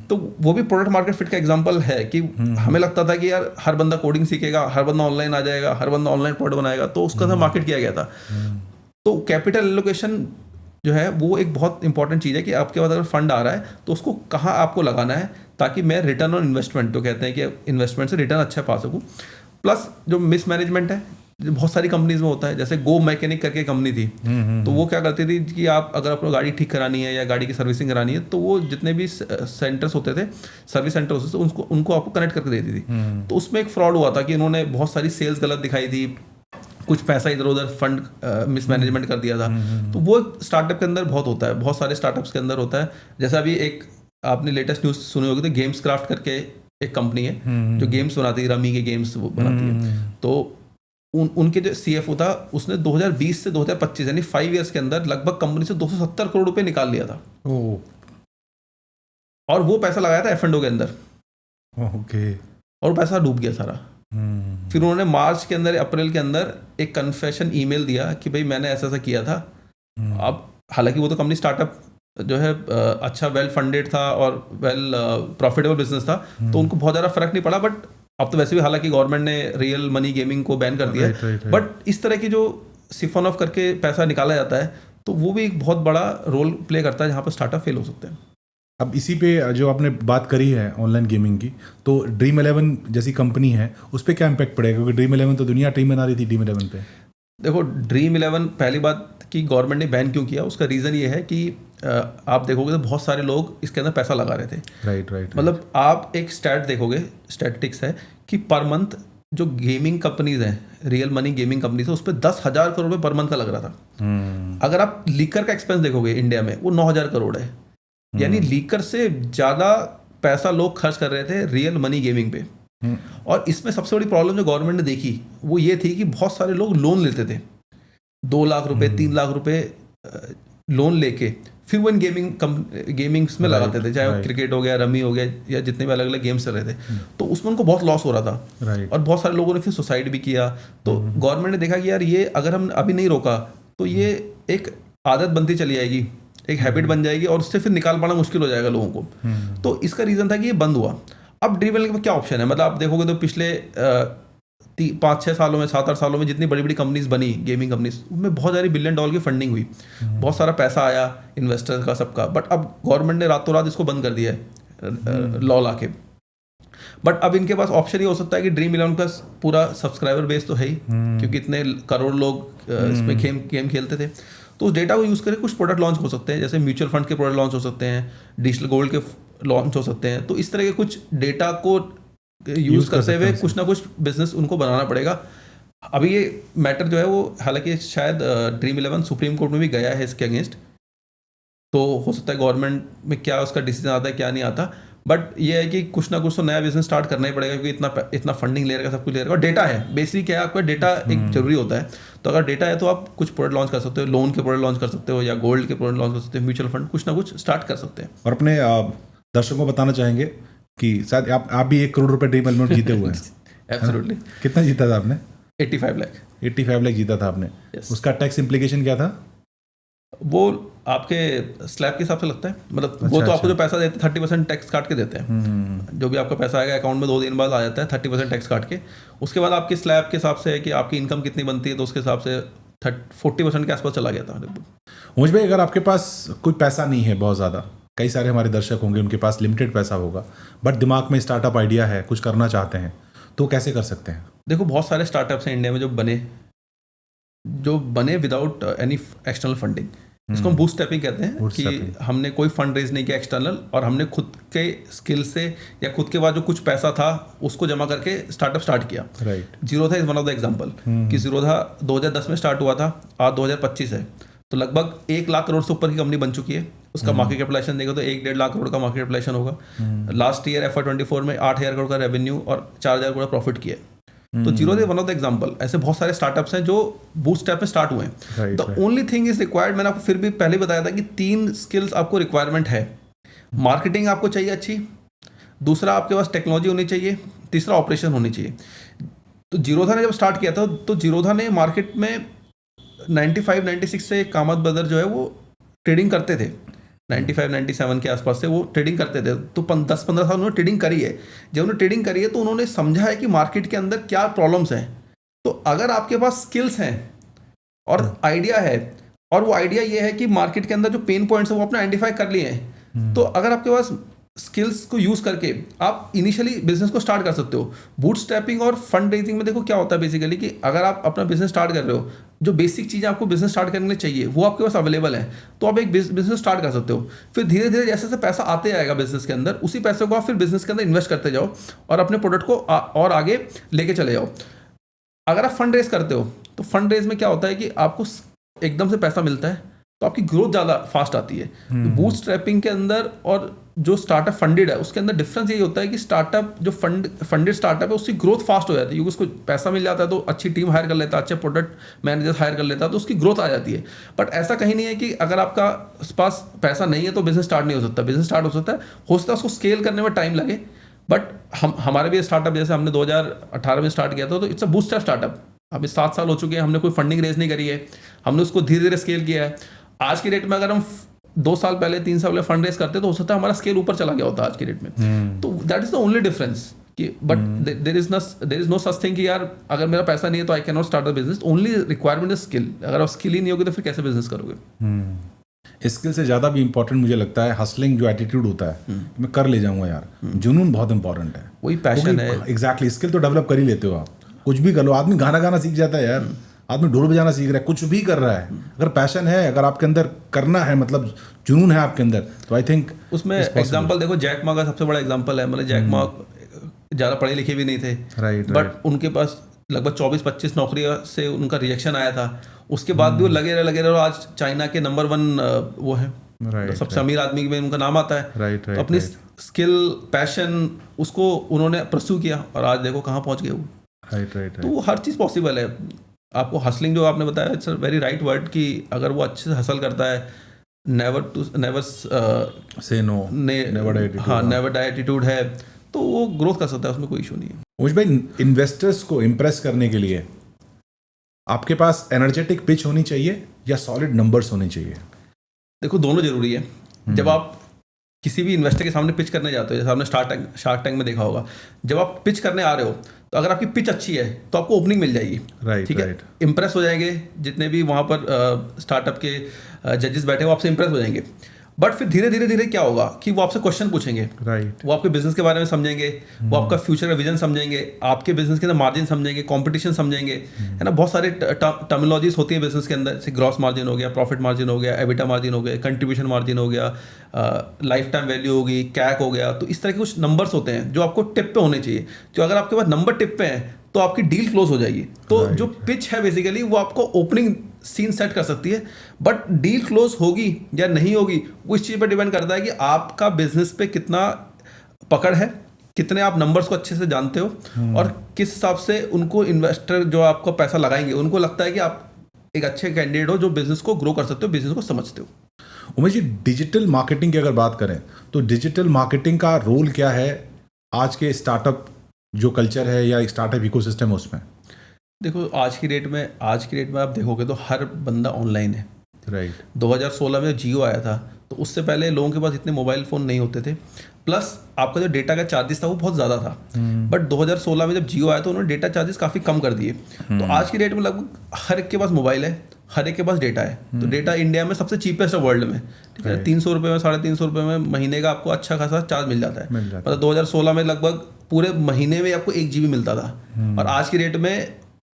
तो वो भी प्रोडक्ट मार्केट फिट का एग्जांपल है कि हमें लगता था कि यार हर बंदा कोडिंग सीखेगा, हर बंदा ऑनलाइन आ जाएगा, हर बंदा ऑनलाइन प्रोडक्ट बनाएगा, तो उसका था मार्केट किया गया था। तो कैपिटल एलोकेशन जो है वो एक बहुत इंपॉर्टेंट चीज़ है कि आपके पास अगर फंड आ रहा है तो उसको कहाँ आपको लगाना है, ताकि मैं रिटर्न ऑन इन्वेस्टमेंट, तो कहते हैं कि इन्वेस्टमेंट से रिटर्न अच्छा पा सकूँ। प्लस जो मिसमैनेजमेंट है बहुत सारी कंपनीज में होता है। जैसे गो मैकेनिक करके कंपनी थी, तो वो क्या करती थी कि आप अगर आपको गाड़ी ठीक करानी है या गाड़ी की सर्विसिंग करानी है, तो वो जितने भी सेंटर्स होते थे, सर्विस सेंटर होते थे, उनको आपको कनेक्ट करके देती थी। तो उसमें एक फ्रॉड हुआ था कि इन्होंने बहुत सारी सेल्स गलत दिखाई थी, कुछ पैसा इधर उधर फंड मिसमैनेजमेंट कर दिया था। तो वो स्टार्टअप के अंदर बहुत होता है, बहुत सारे स्टार्टअप्स के अंदर होता है। जैसे अभी एक आपने लेटेस्ट न्यूज़ सुनी होगी, तो गेम्स क्राफ्ट करके एक कंपनी है जो गेम्स बनाती है, रमी के गेम्स बनाती है। तो उनके जो CFO था उसने 2020 से 2025 यानी 5 ईयर्स के अंदर लगभग कंपनी से 270 करोड़ रुपए निकाल लिया था। और वो पैसा लगाया था F&O के अंदर, और वो पैसा डूब गया सारा। फिर उन्होंने मार्च के अंदर, अप्रैल के अंदर एक कन्फेशन ईमेल दिया कि भाई मैंने ऐसा ऐसा किया था। अब हालांकि वो तो कंपनी स्टार्टअप जो है अच्छा वेल फंडेड था और वेल प्रॉफिटेबल बिजनेस था, तो उनको बहुत ज़्यादा फर्क नहीं पड़ा। बट अब तो वैसे भी हालांकि गवर्नमेंट ने रियल मनी गेमिंग को बैन कर दिया है, बट इस तरह की जो सिफन ऑफ करके पैसा निकाला जाता है, तो वो भी एक बहुत बड़ा रोल प्ले करता है जहाँ पर स्टार्टअप फेल हो सकते हैं। अब इसी पे जो आपने बात करी है ऑनलाइन गेमिंग की, तो ड्रीम 11 जैसी कंपनी है उस पर क्या इम्पैक्ट पड़ेगा? क्योंकि ड्रीम 11 तो दुनिया टीम बना रही थी ड्रीम 11 पे। देखो ड्रीम 11 पहली बात कि गवर्नमेंट ने बैन क्यों किया, उसका रीज़न ये है कि आप देखोगे तो बहुत सारे लोग इसके अंदर पैसा लगा रहे थे। राइट। मतलब आप एक स्टैट देखोगे, स्टैटिस्टिक्स है कि पर मंथ जो गेमिंग कंपनीज हैं, रियल मनी गेमिंग कंपनीज है, उस पर 10,000 करोड़ रुपये पर मंथ का लग रहा था। अगर आप लीकर का एक्सपेंस देखोगे इंडिया में, वो 9,000 करोड़ है। यानी लीकर से ज़्यादा पैसा लोग खर्च कर रहे थे रियल मनी गेमिंग पे। और इसमें सबसे बड़ी प्रॉब्लम जो गवर्नमेंट ने देखी वो ये थी कि बहुत सारे लोग लोन लेते थे, 2 लाख रुपए 3 लाख रुपए लोन लेके फिर वो इन गेमिंग्स में लगाते थे, चाहे वो क्रिकेट हो गया, रमी हो गया, या जितने भी अलग अलग गेम्स चल रहे थे। तो उसमें उनको बहुत लॉस हो रहा था, और बहुत सारे लोगों ने फिर सुसाइड भी किया। तो गवर्नमेंट ने देखा कि यार ये अगर हम अभी नहीं रोका तो ये एक आदत बनती चली जाएगी, एक हैबिट बन जाएगी, और उससे फिर निकाल पाना मुश्किल हो जाएगा लोगों को। तो इसका रीज़न था कि ये बंद हुआ। अब ड्रीम 11 के क्या ऑप्शन है? मतलब आप देखोगे तो पिछले 5-6 सालों में, 7-8 सालों में जितनी बड़ी बड़ी कंपनीज बनी, गेमिंग कंपनीज, उनमें बहुत सारी $1 बिलियन की फंडिंग हुई, बहुत सारा पैसा आया इन्वेस्टर का, सबका। बट अब गवर्नमेंट ने रातों रात इसको बंद कर दिया है लॉ ला के। बट अब इनके पास ऑप्शन ये हो सकता है कि ड्रीम 11 का पूरा सब्सक्राइबर बेस तो है ही, क्योंकि इतने करोड़ लोग इसमें गेम खेलते थे। तो उस डेटा को यूज़ करके कुछ प्रोडक्ट लॉन्च हो सकते हैं, जैसे म्यूचुअल फंड के प्रोडक्ट लॉन्च हो सकते हैं, डिजिटल गोल्ड के लॉन्च हो सकते हैं। तो इस तरह के कुछ डेटा को यूज़ करते हुए कुछ ना कुछ बिजनेस उनको बनाना पड़ेगा। अभी ये मैटर जो है वो हालांकि शायद ड्रीम 11 सुप्रीम कोर्ट में भी गया है इसके अगेंस्ट, तो हो सकता है गवर्नमेंट में क्या उसका डिसीजन आता है क्या नहीं आता। बट ये है कि कुछ ना कुछ तो नया बिजनेस स्टार्ट करना ही पड़ेगा, क्योंकि इतना फंडिंग ले रहेगा, सब कुछ ले रहेगा। और डेटा है बेसिकली क्या है, आपका डेटा एक जरूरी होता है। तो अगर डेटा है तो आप कुछ प्रोडक्ट लॉन्च कर सकते हो, लोन के प्रोडक्ट लॉन्च कर सकते हो, या गोल्ड के प्रोडक्ट लॉन्च कर सकते हो, म्यूचुअल फंड, कुछ ना कुछ स्टार्ट कर सकते हैं। और अपने दर्शकों को बताना चाहेंगे कि शायद आप भी 1 करोड़ रुपए ड्रीम 11 जीते हुए हैं। एब्सोल्युटली। कितना जीता था आपने? 85 लाख। 85 लाख जीता था आपने। उसका टैक्स इम्प्लीकेशन क्या था? वो आपके स्लैब के हिसाब से लगता है, मतलब वो तो आपको जो पैसा देते हैं 30% टैक्स काट के देते हैं। जो भी आपका पैसा आएगा अकाउंट में 2 दिन बाद आ जाता है 30% टैक्स काट के। उसके बाद आपकी स्लैब के हिसाब से है कि आपकी इनकम कितनी बनती है, तो उसके हिसाब से 40% के आसपास चला गया था। मुझ भाई, अगर आपके पास कोई पैसा नहीं है बहुत ज़्यादा, कई सारे हमारे दर्शक होंगे उनके पास लिमिटेड पैसा होगा, बट दिमाग में स्टार्टअप आइडिया है, कुछ करना चाहते हैं, तो कैसे कर सकते हैं? देखो बहुत सारे स्टार्टअप्स हैं इंडिया में जो बने विदाउट एनी एक्सटर्नल फंडिंग। इसको हम बूटस्ट्रैपिंग कहते हैं कि हमने कोई फंड रेज नहीं किया एक्सटर्नल, और हमने खुद के स्किल से या खुद के बाद जो कुछ पैसा था उसको जमा करके स्टार्टअप स्टार्ट किया। Right. Zerodha is one of the example कि जीरोधा 2010 में स्टार्ट हुआ था, आज 2025 है, तो लगभग 1 लाख करोड़ से ऊपर की कंपनी बन चुकी है। उसका मार्केट कैपिटलाइजेशन देखो तो 1-1.5 लाख करोड़ का मार्केट कैपिटलाइजेशन होगा। लास्ट ईयर FY24 में 8,000 करोड़ का रेवेन्यू और 4,000 करोड़ प्रॉफिट किया। तो Zerodha is one of the example. ऐसे बहुत सारे स्टार्टअप्स हैं जो बूटस्ट्रैप में स्टार्ट हुए हैं। The only thing is required, मैंने आपको फिर भी पहले बताया था कि 3 स्किल्स आपको रिक्वायरमेंट है। मार्केटिंग आपको चाहिए अच्छी, दूसरा आपके पास टेक्नोलॉजी होनी चाहिए, तीसरा ऑपरेशन होनी चाहिए। तो जीरोधा ने जब स्टार्ट किया था तो जीरोधा ने मार्केट में 95-96 से कामत बदर जो है वो ट्रेडिंग करते थे। 95-97 के आसपास से वो ट्रेडिंग करते थे। तो 10-15 साल उन्होंने ट्रेडिंग करी है। जब उन्होंने ट्रेडिंग करी है तो उन्होंने समझा है कि मार्केट के अंदर क्या प्रॉब्लम्स हैं। तो अगर आपके पास स्किल्स हैं और आइडिया है, और वो आइडिया ये है कि मार्केट के अंदर जो पेन पॉइंट्स हैं वो आपने आइडेंटिफाई कर लिए हैं, तो अगर आपके पास स्किल्स को यूज करके आप इनिशियली बिजनेस को स्टार्ट कर सकते हो। बूटस्ट्रैपिंग और फंड रेजिंग में देखो क्या होता है बेसिकली कि अगर आप अपना बिजनेस स्टार्ट कर रहे हो, जो बेसिक चीज़ आपको बिजनेस स्टार्ट करने के लिए चाहिए वो आपके पास अवेलेबल है, तो आप एक बिजनेस स्टार्ट कर सकते हो। फिर धीरे धीरे जैसे जैसे पैसा आते जाएगा बिजनेस के अंदर, उसी पैसे को आप फिर बिजनेस के अंदर इन्वेस्ट करते जाओ और अपने प्रोडक्ट को और आगे लेके चले जाओ। अगर आप फंड रेज करते हो तो फंड रेज में क्या होता है कि आपको एकदम से पैसा मिलता है तो आपकी ग्रोथ ज़्यादा फास्ट आती है। तो बूटस्ट्रैपिंग के अंदर और जो स्टार्टअप फंडेड है उसके अंदर डिफरेंस यही होता है कि स्टार्टअप जो फंडेड स्टार्टअप है उसकी ग्रोथ फास्ट हो जाती है, क्योंकि उसको पैसा मिल जाता है तो अच्छी टीम हायर कर लेता है, अच्छे प्रोडक्ट मैनेजर्स हायर कर लेता है, तो उसकी ग्रोथ आ जाती है। बट ऐसा कहीं नहीं है कि अगर आपका पास पैसा नहीं है तो बिजनेस स्टार्ट नहीं हो सकता। बिजनेस स्टार्ट हो सकता है उसको स्केल करने में टाइम लगे। बट हमारे भी स्टार्टअप जैसे हमने 2018 में स्टार्ट किया था, तो इट्स अ बूटस्ट्रैप स्टार्टअप। अभी 7 साल हो चुके हैं, हमने कोई फंडिंग रेज नहीं करी है, हमने उसको धीरे धीरे स्केल किया है। आज की डेट में अगर हम 2 साल पहले 3 साल पहले फंड रेज करते तो हो सकता है हमारा स्केल ऊपर चला गया होता आज की डेट में। तो that is the only difference कि but there is no such thing कि यार अगर मेरा पैसा नहीं है तो I can not start the business. Only requirement is skill. अगर आप स्किल ही नहीं होगी तो फिर कैसे बिजनेस करोगे? स्किल से ज़्यादा भी इंपॉर्टेंट मुझे लगता है हसलिंग, जो एटीट्यूड होता है मैं कर ले जाऊंगा यार, जुनून बहुत इंपॉर्टेंट है। वही पैशन है। एग्जैक्टली। स्किल तो डेवलप कर ही लेते हो आप, कुछ भी कर लो। आदमी गाना सीख जाता है यार, आदमी ढोल बजाना सीख रहा है, कुछ भी कर रहा है। अगर पैशन है, अगर आपके अंदर करना है, मतलब जुनून है आपके अंदर, तो आई थिंक उसमें एग्जांपल देखो, जैक मा का सबसे बड़ा एग्जांपल है। मतलब जैक मा ज़्यादा पढ़े लिखे भी नहीं थे, राइट, बट उनके पास लगभग 24-25 नौकरी से उनका रिजेक्शन आया था। उसके बाद भी वो लगे रहे और आज चाइना के नंबर 1 वो है, सबसे अमीर आदमी में उनका नाम आता है। तो अपनी स्किल, पैशन, उसको उन्होंने परस्यू किया और आज देखो कहाँ पहुँच गए वो। राइट। तो हर चीज़ पॉसिबल है। आपको हसलिंग जो आपने बताया, it's a very right word कि अगर वो अच्छे से हसल करता है, never say no, never die attitude है, तो वो ग्रोथ कर सकता है, उसमें कोई इशू नहीं है। मुझे भाई, इन्वेस्टर्स को इम्प्रेस करने के लिए आपके पास एनर्जेटिक पिच होनी चाहिए या सॉलिड नंबर्स होने चाहिए? देखो दोनों जरूरी है। जब आप किसी भी इन्वेस्टर के सामने पिच करने जाते हो, जैसे आपने शार्क टैंक में देखा होगा, जब आप पिच करने आ रहे हो तो अगर आपकी पिच अच्छी है तो आपको ओपनिंग मिल जाएगी। ठीक है, इंप्रेस हो जाएंगे जितने भी वहाँ पर स्टार्टअप के जजेस बैठे हो, आपसे इंप्रेस हो जाएंगे। बट फिर धीरे धीरे क्या होगा कि वो आपसे क्वेश्चन पूछेंगे, राइट। वो आपके बिजनेस के बारे में समझेंगे, वो आपका फ्यूचर का विजन समझेंगे, आपके बिजनेस के अंदर मार्जिन समझेंगे, कंपटीशन समझेंगे, है ना। बहुत सारे टर्मिनोलॉजीज होती है बिजनेस के अंदर, जैसे ग्रॉस मार्जिन हो गया, प्रॉफिट मार्जिन हो गया, एबिटा मार्जिन हो गया, कंट्रीब्यूशन मार्जिन हो गया, लाइफ टाइम वैल्यू होगी, कैक हो गया। तो इस तरह के कुछ नंबर्स होते हैं जो आपको टिप पे होने चाहिए। तो अगर आपके पास नंबर टिप पे हैं तो आपकी डील क्लोज हो जाएगी। तो जो पिच है बेसिकली वो आपको ओपनिंग सीन सेट कर सकती है, बट डील क्लोज होगी या नहीं होगी वो इस चीज़ पर डिपेंड करता है कि आपका बिजनेस पे कितना पकड़ है, कितने आप नंबर्स को अच्छे से जानते हो और किस हिसाब से उनको इन्वेस्टर जो आपको पैसा लगाएंगे उनको लगता है कि आप एक अच्छे कैंडिडेट हो जो बिजनेस को ग्रो कर सकते हो, बिजनेस को समझते हो। उमेश जी, डिजिटल मार्केटिंग की अगर बात करें तो डिजिटल मार्केटिंग का रोल क्या है आज के स्टार्टअप जो कल्चर है या स्टार्टअप इकोसिस्टम है उसमें? देखो आज की डेट में आप देखोगे तो हर बंदा ऑनलाइन है। राइट 2016 में जियो आया था, तो उससे पहले लोगों के पास इतने मोबाइल फ़ोन नहीं होते थे, प्लस आपका जो डेटा का चार्जेस था वो बहुत ज़्यादा था। बट 2016 में जब जियो आया तो उन्होंने डेटा चार्जेस काफ़ी कम कर दिए। तो आज की डेट में लगभग हर एक के पास मोबाइल है, हर एक के पास डेटा है। तो डेटा इंडिया में सबसे चीपेस्ट है वर्ल्ड में, ठीक है। 300 रुपये में, 350 रुपये में महीने का आपको अच्छा खासा चार्ज मिल जाता है। मतलब 2016 में लगभग पूरे महीने में आपको 1 GB मिलता था, और आज की डेट में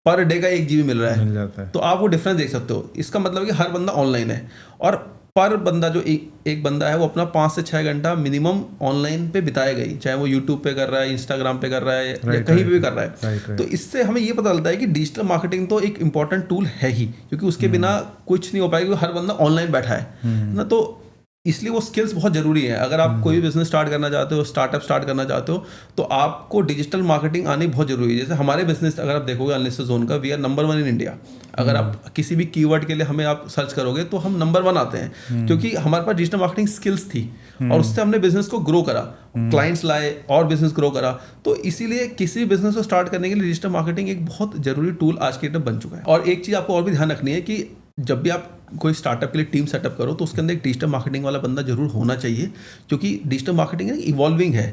पर डे का 1 GB मिल रहा है। तो आप वो डिफरेंस देख सकते हो। इसका मतलब है कि हर बंदा ऑनलाइन है, और पर बंदा जो एक बंदा है वो अपना 5 से 6 घंटा मिनिमम ऑनलाइन पे बिताएगा ही, चाहे वो यूट्यूब पे कर रहा है, इंस्टाग्राम पे कर रहा है, या कहीं पे भी कर रहा है। तो इससे हमें ये पता चलता है कि डिजिटल मार्केटिंग तो एक इंपॉर्टेंट टूल है ही, क्योंकि उसके बिना कुछ नहीं हो पाएगा, क्योंकि हर बंदा ऑनलाइन बैठा है ना। तो इसलिए वो स्किल्स बहुत ज़रूरी है। अगर आप कोई भी बिजनेस स्टार्ट करना चाहते हो, स्टार्टअप स्टार्ट करना चाहते हो, तो आपको डिजिटल मार्केटिंग आनी बहुत ज़रूरी है। जैसे हमारे बिजनेस अगर आप देखोगे अनलिस्टेड जोन का, we are number 1 in India. अगर आप किसी भी कीवर्ड के लिए हमें आप सर्च करोगे तो हम नंबर 1 आते हैं, क्योंकि हमारे पास डिजिटल मार्केटिंग स्किल्स थी, और उससे हमने बिजनेस को ग्रो करा, क्लाइंट्स लाए और बिजनेस ग्रो करा। तो इसीलिए किसी भी बिजनेस को स्टार्ट करने के लिए डिजिटल मार्केटिंग एक बहुत ज़रूरी टूल आज के डेट में बन चुका है। और एक चीज़ आपको और भी ध्यान रखनी है कि जब भी आप कोई स्टार्टअप के लिए टीम सेटअप करो, तो उसके अंदर एक डिजिटल मार्केटिंग वाला बंदा जरूर होना चाहिए, क्योंकि डिजिटल मार्केटिंग इवॉल्विंग है।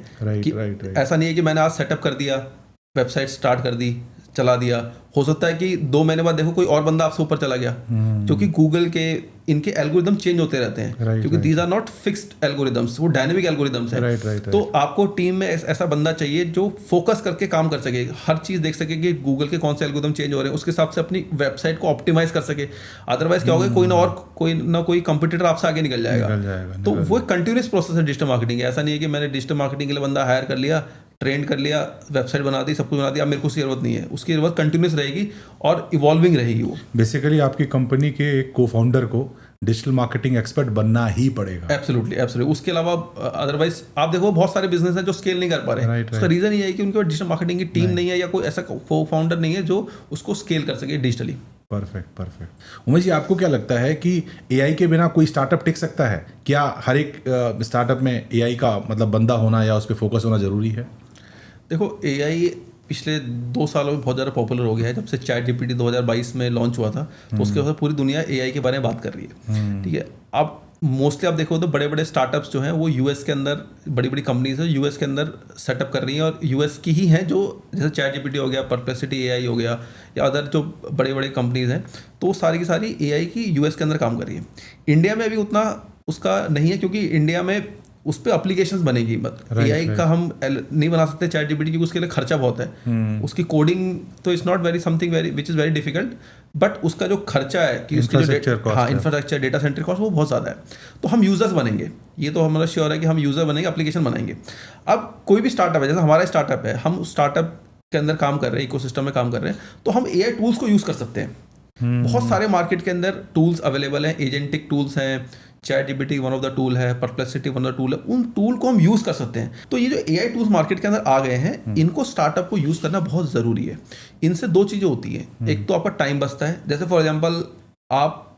ऐसा नहीं है कि मैंने आज सेटअप कर दिया, वेबसाइट स्टार्ट कर दी, चला दिया, हो सकता है कि 2 महीने बाद देखो कोई और बंदा आपसे ऊपर चला गया, क्योंकि गूगल के इनके एल्गोरिदम चेंज होते रहते हैं, क्योंकि these are not fixed algorithms, वो डायनेमिक एल्गोरिदम्स हैं। तो आपको टीम में ऐसा बंदा चाहिए जो फोकस करके काम कर सके, हर चीज़ देख सके कि गूगल के कौन से एल्गोरिदम चेंज हो रहे हैं, उसके हिसाब से अपनी वेबसाइट को ऑप्टिमाइज कर सके। अदरवाइज क्या होगा, कोई ना कोई कंपटीटर आपसे आगे निकल जाएगा। तो वो एक कंटिन्यूस प्रोसेस है डिजिटल मार्केटिंग। ऐसा नहीं है कि मैंने डिजिटल मार्केटिंग के लिए बंदा हायर कर लिया, ट्रेंड कर लिया, वेबसाइट बना दी, सब कुछ बना दिया, अब मेरे को उसकी जरूरत नहीं है। उसकी जरूरत कंटिन्यूस रहेगी और इवॉल्विंग रहेगी। वो बेसिकली आपकी कंपनी के एक को फाउंडर को डिजिटल मार्केटिंग एक्सपर्ट बनना ही पड़ेगा। एब्सोल्युटली। उसके अलावा अदरवाइज आप देखो बहुत सारे बिजनेस हैं जो स्केल नहीं कर पा रहे हैं। उसका रीजन ये है कि उनके पास डिजिटल मार्केटिंग की टीम नहीं है, या कोई ऐसा को फाउंडर नहीं है जो उसको स्केल कर सके डिजिटली। परफेक्ट। उमेश जी, आपको क्या लगता है कि एआई के बिना कोई स्टार्टअप टिक सकता है? क्या हर एक स्टार्टअप में एआई का मतलब बंदा होना या उस पर फोकस होना जरूरी है? देखो, एआई पिछले 2 सालों में बहुत ज़्यादा पॉपुलर हो गया है। जब से ChatGPT 2022 में लॉन्च हुआ था, तो उसके बाद पूरी दुनिया एआई के बारे में बात कर रही है, ठीक है। अब मोस्टली आप देखो तो बड़े बड़े स्टार्टअप्स जो हैं वो यूएस के अंदर, बड़ी बड़ी कंपनीज है यूएस के अंदर सेटअप कर रही हैं, और यूएस की ही हैं, जो जैसे ChatGPT हो गया, परप्लेक्सिटी AI हो गया, या अदर जो बड़े बड़े कंपनीज हैं, तो वो सारी की सारी एआई की यूएस के अंदर काम कर रही है। इंडिया में अभी उतना उसका नहीं है, क्योंकि इंडिया में उस पर एप्लीकेशंस बनेगी। एआई का हम नहीं बना सकते ChatGPT, क्योंकि उसके लिए खर्चा बहुत है। उसकी कोडिंग तो it's not very something very which is very difficult, but उसका जो खर्चा है कि उसकी जो इंफ्रास्ट्रक्चर, डेटा सेंटर कॉस्ट, वो बहुत ज़्यादा है। तो हम यूजर्स बनेंगे, ये तो हमारा श्योर है कि हम यूजर बनेंगे, एप्लीकेशन बनाएंगे। अब कोई भी स्टार्टअप है, जैसे हमारा स्टार्टअप है, हम स्टार्टअप के अंदर काम कर रहे हैं, इकोसिस्टम में काम कर रहे हैं, तो हम एआई टूल्स को यूज़ कर सकते हैं। बहुत सारे मार्केट के अंदर टूल्स अवेलेबल हैं, एजेंटिक टूल्स हैं, ChatGPT one of the tool है, Perplexity one of the tool है। उन टूल को हम यूज़ कर सकते हैं। तो ये जो एआई टूल्स मार्केट के अंदर आ गए हैं, इनको स्टार्टअप को यूज़ करना बहुत ज़रूरी है। इनसे 2 चीज़ें होती हैं। एक तो आपका टाइम बचता है। जैसे फॉर एग्जांपल आप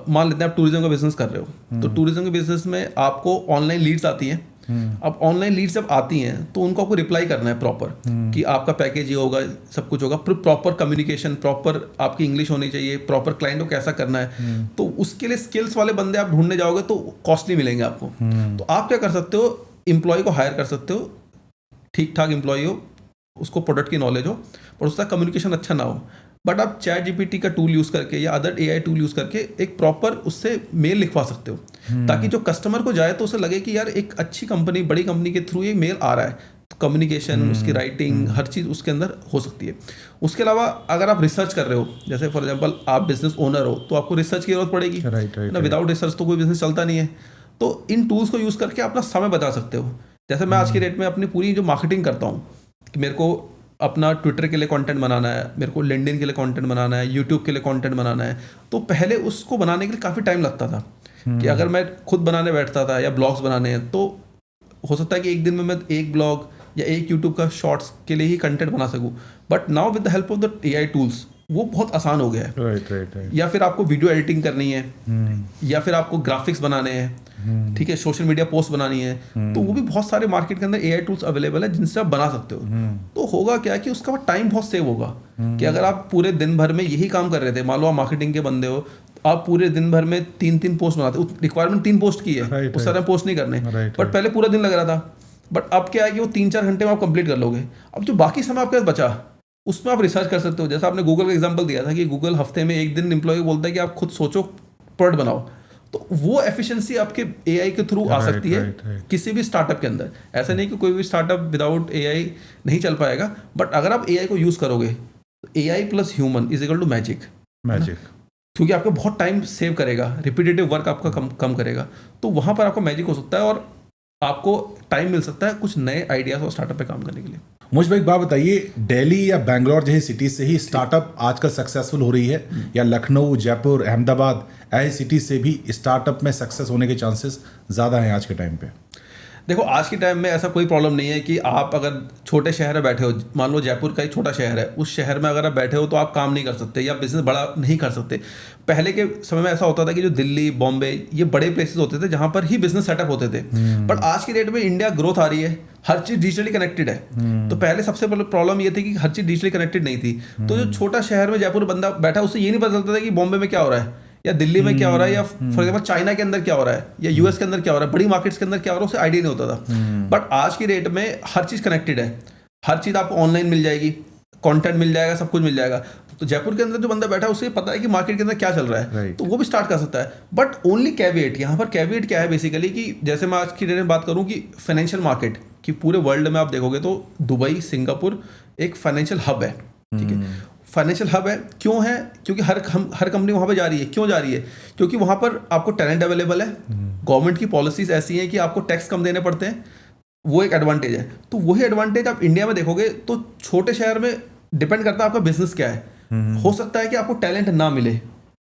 मान लेते हैं आप टूरिज्म का बिजनेस कर रहे हो, तो टूरिज्म के बिजनेस में आपको ऑनलाइन लीड्स आती हैं। अब ऑनलाइन लीड्स जब आती हैं तो उनको आपको रिप्लाई करना है प्रॉपर, कि आपका पैकेज ये होगा, सब कुछ होगा, प्रॉपर कम्युनिकेशन, प्रॉपर आपकी इंग्लिश होनी चाहिए, प्रॉपर क्लाइंट को कैसा करना है। तो उसके लिए स्किल्स वाले बंदे आप ढूंढने जाओगे तो कॉस्टली मिलेंगे आपको। तो आप क्या कर सकते हो, एम्प्लॉय को हायर कर सकते हो, ठीक ठाक एम्प्लॉय हो, उसको प्रोडक्ट की नॉलेज हो, पर उसका कम्युनिकेशन अच्छा ना हो, बट आप ChatGPT का टूल यूज़ करके या अदर AI टूल यूज़ करके एक प्रॉपर उससे मेल लिखवा सकते हो, ताकि जो कस्टमर को जाए तो उसे लगे कि यार एक अच्छी कंपनी, बड़ी कंपनी के थ्रू ये मेल आ रहा है। तो कम्युनिकेशन, उसकी राइटिंग, हर चीज़ उसके अंदर हो सकती है। उसके अलावा अगर आप रिसर्च कर रहे हो, जैसे फॉर एग्जाम्पल आप बिजनेस ओनर हो, तो आपको रिसर्च की जरूरत पड़ेगी ना। विदाउट रिसर्च तो कोई बिजनेस चलता नहीं है। तो इन टूल्स को यूज़ करके अपना समय बचा सकते हो। जैसे मैं आज की डेट में अपनी पूरी जो मार्केटिंग करता हूँ, कि मेरे को अपना ट्विटर के लिए कंटेंट बनाना है, मेरे को लिंक्डइन के लिए कंटेंट बनाना है, यूट्यूब के लिए कंटेंट बनाना है, तो पहले उसको बनाने के लिए काफ़ी टाइम लगता था। कि अगर मैं खुद बनाने बैठता था या ब्लॉग्स बनाने हैं, तो हो सकता है कि एक दिन में मैं एक ब्लॉग या एक यूट्यूब का शॉर्ट्स के लिए ही कंटेंट बना सकूँ। But now with the help of the AI tools वो बहुत आसान हो गया है। राइट। या फिर आपको वीडियो एडिटिंग करनी है, या फिर आपको ग्राफिक्स बनाने हैं, ठीक है, सोशल मीडिया पोस्ट बनानी है, तो वो भी बहुत सारे मार्केट के अंदर AI टूल्स अवेलेबल है जिनसे आप बना सकते हो। तो होगा क्या कि उसका टाइम बहुत सेव होगा। कि अगर आप पूरे दिन भर में यही काम कर रहे थे, मान लो आप मार्केटिंग के बंदे हो, आप पूरे दिन भर में 3 पोस्ट बनाते, रिक्वायरमेंट 3 पोस्ट की है, उस तरह पोस्ट नहीं करने, बट पहले पूरा दिन लग रहा था। बट अब क्या है कि वो 3-4 घंटे में आप कंप्लीट कर लोगे। अब जो बाकी समय आपके पास बचा उसमें आप रिसर्च कर सकते हो। जैसा आपने गूगल का एग्जांपल दिया था कि गूगल हफ्ते में एक दिन एम्प्लॉय बोलता है कि आप खुद सोचो, प्रोडक्ट बनाओ, तो वो एफिशिएंसी आपके एआई के थ्रू आ सकती है किसी भी स्टार्टअप के अंदर। ऐसा नहीं कि कोई भी स्टार्टअप विदाउट एआई नहीं चल पाएगा, बट अगर आप एआई को यूज़ करोगे तो AI plus human is equal to magic. क्योंकि आपका बहुत टाइम सेव करेगा, रिपीटेटिव वर्क आपका कम करेगा, तो वहाँ पर आपका मैजिक हो सकता है और आपको टाइम मिल सकता है कुछ नए आइडियाज और स्टार्टअप पे काम करने के लिए। मुझे भाई एक बात बताइए, दिल्ली या बेंगलोर जैसी सिटी से ही स्टार्टअप आजकल सक्सेसफुल हो रही है, या लखनऊ, जयपुर, अहमदाबाद ऐसी सिटी से भी स्टार्टअप में सक्सेस होने के चांसेस ज़्यादा हैं आज के टाइम पे? देखो, आज के टाइम में ऐसा कोई प्रॉब्लम नहीं है कि आप अगर छोटे शहर में बैठे हो, मान लो जयपुर का एक छोटा शहर है, उस शहर में अगर आप बैठे हो तो आप काम नहीं कर सकते या बिजनेस बड़ा नहीं कर सकते। पहले के समय में ऐसा होता था कि जो दिल्ली, बॉम्बे, ये बड़े प्लेसेस होते थे जहाँ पर ही बिजनेस सेटअप होते थे। बट आज की डेट में इंडिया ग्रोथ आ रही है, हर चीज़ डिजिटली कनेक्टेड है। तो पहले सबसे बड़े प्रॉब्लम ये थी कि हर चीज़ डिजिटली कनेक्टेड नहीं थी। तो जो छोटा शहर में जयपुर बंदा बैठा, उससे ये नहीं पता चलता था कि बॉम्बे में क्या हो रहा है या दिल्ली में क्या हो रहा है या फॉर एग्जाम्पल चाइना के अंदर क्या हो रहा है या यूएस के अंदर क्या हो रहा है, बड़ी मार्केट्स के अंदर क्या हो रहा है, उसे आइडिया नहीं होता था। बट आज की डेट में हर चीज़ कनेक्टेड है, हर चीज़ आपको ऑनलाइन मिल जाएगी, कंटेंट मिल जाएगा, सब कुछ मिल जाएगा। तो जयपुर के अंदर जो बंदा बैठा है उसे पता है कि मार्केट के अंदर क्या चल रहा है, तो वो भी स्टार्ट कर सकता है। बट ओनली कैविएट, यहाँ पर कैविएट क्या है बेसिकली कि जैसे मैं आज की डेट में बात करूँ कि फाइनेंशियल मार्केट की पूरे वर्ल्ड में आप देखोगे तो दुबई, सिंगापुर एक फाइनेंशियल हब है, ठीक है। फाइनेंशियल हब है, क्यों है? क्योंकि हर कंपनी वहाँ पे जा रही है। क्यों जा रही है? क्योंकि वहाँ पर आपको टैलेंट अवेलेबल है, गवर्नमेंट की पॉलिसीज ऐसी हैं कि आपको टैक्स कम देने पड़ते हैं, वो एक एडवांटेज है। तो वही एडवांटेज आप इंडिया में देखोगे तो छोटे शहर में डिपेंड करता है आपका बिजनेस क्या है। हो सकता है कि आपको टैलेंट ना मिले।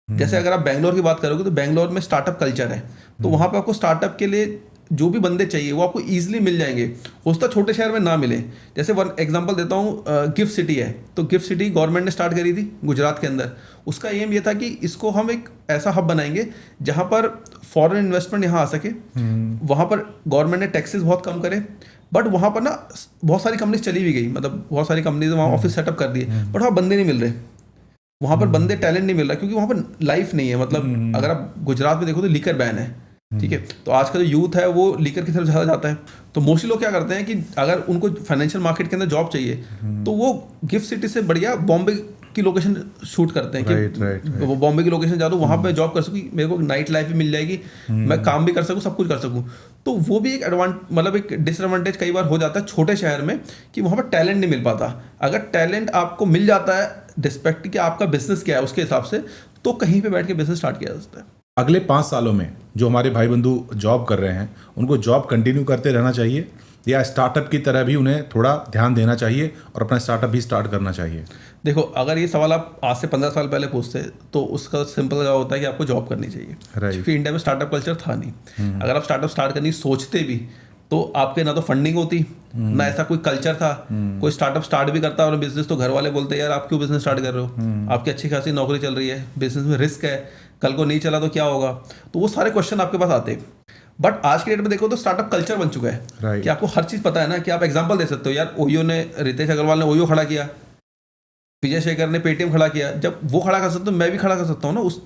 जैसे अगर आप बैंगलोर की बात करोगे तो बैंगलोर में स्टार्टअप कल्चर है, तो वहाँ पर आपको स्टार्टअप के लिए जो भी बंदे चाहिए वो आपको ईजिली मिल जाएंगे, हो सकता है छोटे शहर में ना मिले। जैसे वन एग्जांपल देता हूँ, गिफ्ट सिटी है, तो गिफ्ट सिटी गवर्नमेंट ने स्टार्ट करी थी गुजरात के अंदर। उसका एम ये था कि इसको हम एक ऐसा हब बनाएंगे जहाँ पर फॉरेन इन्वेस्टमेंट यहाँ आ सके, वहाँ पर गवर्नमेंट ने टैक्सेस बहुत कम करे। बट वहाँ पर ना बहुत सारी कंपनीज चली भी गई, मतलब बहुत सारी कंपनीज वहाँ ऑफिस सेटअप कर दिए, बट वहाँ बंदे नहीं मिल रहे, वहाँ पर बंदे टैलेंट नहीं मिल रहा, क्योंकि वहाँ पर लाइफ नहीं है। मतलब अगर आप गुजरात में देखो तो लीकर बैन है, ठीक है। तो आज का जो यूथ है वो लीकर की तरफ ज़्यादा जाता है। तो मोस्टली लोग क्या करते हैं कि अगर उनको फाइनेंशियल मार्केट के अंदर जॉब चाहिए तो वो गिफ्ट सिटी से बढ़िया बॉम्बे की लोकेशन शूट करते हैं कि वो बॉम्बे की लोकेशन जा दो, वहाँ पे जॉब कर सकूँ, मेरे को नाइट लाइफ भी मिल जाएगी, मैं काम भी कर सकूँ, सब कुछ कर सकूँ। तो वो भी एक मतलब एक डिसएडवांटेज कई बार हो जाता है छोटे शहर में कि वहाँ पर टैलेंट नहीं मिल पाता। अगर टैलेंट आपको मिल जाता है, रिस्पेक्ट कि आपका बिजनेस क्या है उसके हिसाब से, तो कहीं पे बैठ के बिजनेस स्टार्ट किया जा सकता है। अगले 5 सालों में जो हमारे भाई बंधु जॉब कर रहे हैं, उनको जॉब कंटिन्यू करते रहना चाहिए या स्टार्टअप की तरह भी उन्हें थोड़ा ध्यान देना चाहिए और अपना स्टार्टअप भी स्टार्ट करना चाहिए? देखो, अगर ये सवाल आप आज से 15 साल पहले पूछते तो उसका सिंपल जवाब होता है कि आपको जॉब करनी चाहिए, क्योंकि इंडिया में स्टार्टअप कल्चर था नहीं। अगर आप स्टार्टअप स्टार्ट करनी सोचते भी तो आपके ना तो फंडिंग होती, ना ऐसा कोई कल्चर था। कोई स्टार्टअप स्टार्ट भी करता और बिजनेस तो घर वाले बोलते यार आप क्यों बिजनेस स्टार्ट कर रहे हो, आपकी अच्छी खासी नौकरी चल रही है, बिजनेस में रिस्क है, कल को नहीं चला तो क्या होगा। तो वो सारे क्वेश्चन आपके पास आते। बट आज की डेट में देखो तो स्टार्टअप कल्चर बन चुका है कि आपको हर चीज़ पता है ना, कि आप एग्जांपल दे सकते हो। यार ओयो ने, रितेश अग्रवाल ने ओयो खड़ा किया, विजय शेखर ने पेटीएम खड़ा किया। जब वो खड़ा कर सकते हो, मैं भी खड़ा कर सकता हूँ ना उस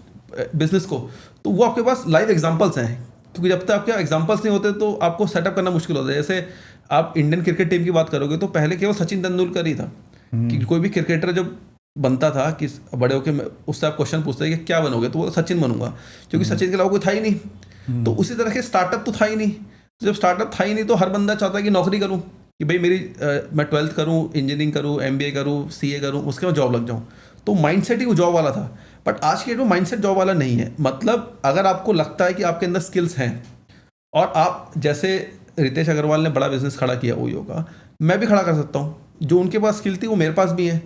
बिजनेस को। तो वो आपके पास लाइव एग्जांपल्स हैं, क्योंकि जब तक आपके एग्जांपल्स नहीं होते तो आपको सेटअप करना मुश्किल होता है। जैसे आप इंडियन क्रिकेट टीम की बात करोगे तो पहले केवल सचिन तेंदुलकर ही था, कि कोई भी क्रिकेटर जब बनता था कि बड़े होके उससे आप क्वेश्चन पूछते हैं कि क्या बनोगे, तो वो सचिन बनूंगा, क्योंकि सचिन के अलावा कोई था ही नहीं। तो उसी तरह के स्टार्टअप तो था ही नहीं। तो जब स्टार्टअप था ही नहीं तो हर बंदा चाहता है कि नौकरी करूँ, कि भाई मैं 12th करूँ, इंजीनियरिंग करूँ, MBA करूँ, CA करूँ, उसके बाद जॉब लग जाऊँ। तो माइंडसेट ही वो जॉब वाला था। बट आज के डेट में माइंडसेट जॉब वाला नहीं है। मतलब अगर आपको लगता है कि आपके अंदर स्किल्स हैं और आप, जैसे रितेश अग्रवाल ने बड़ा बिजनेस खड़ा किया ओयो का, मैं भी खड़ा कर सकता हूँ। जो उनके पास स्किल थी वो मेरे पास भी है,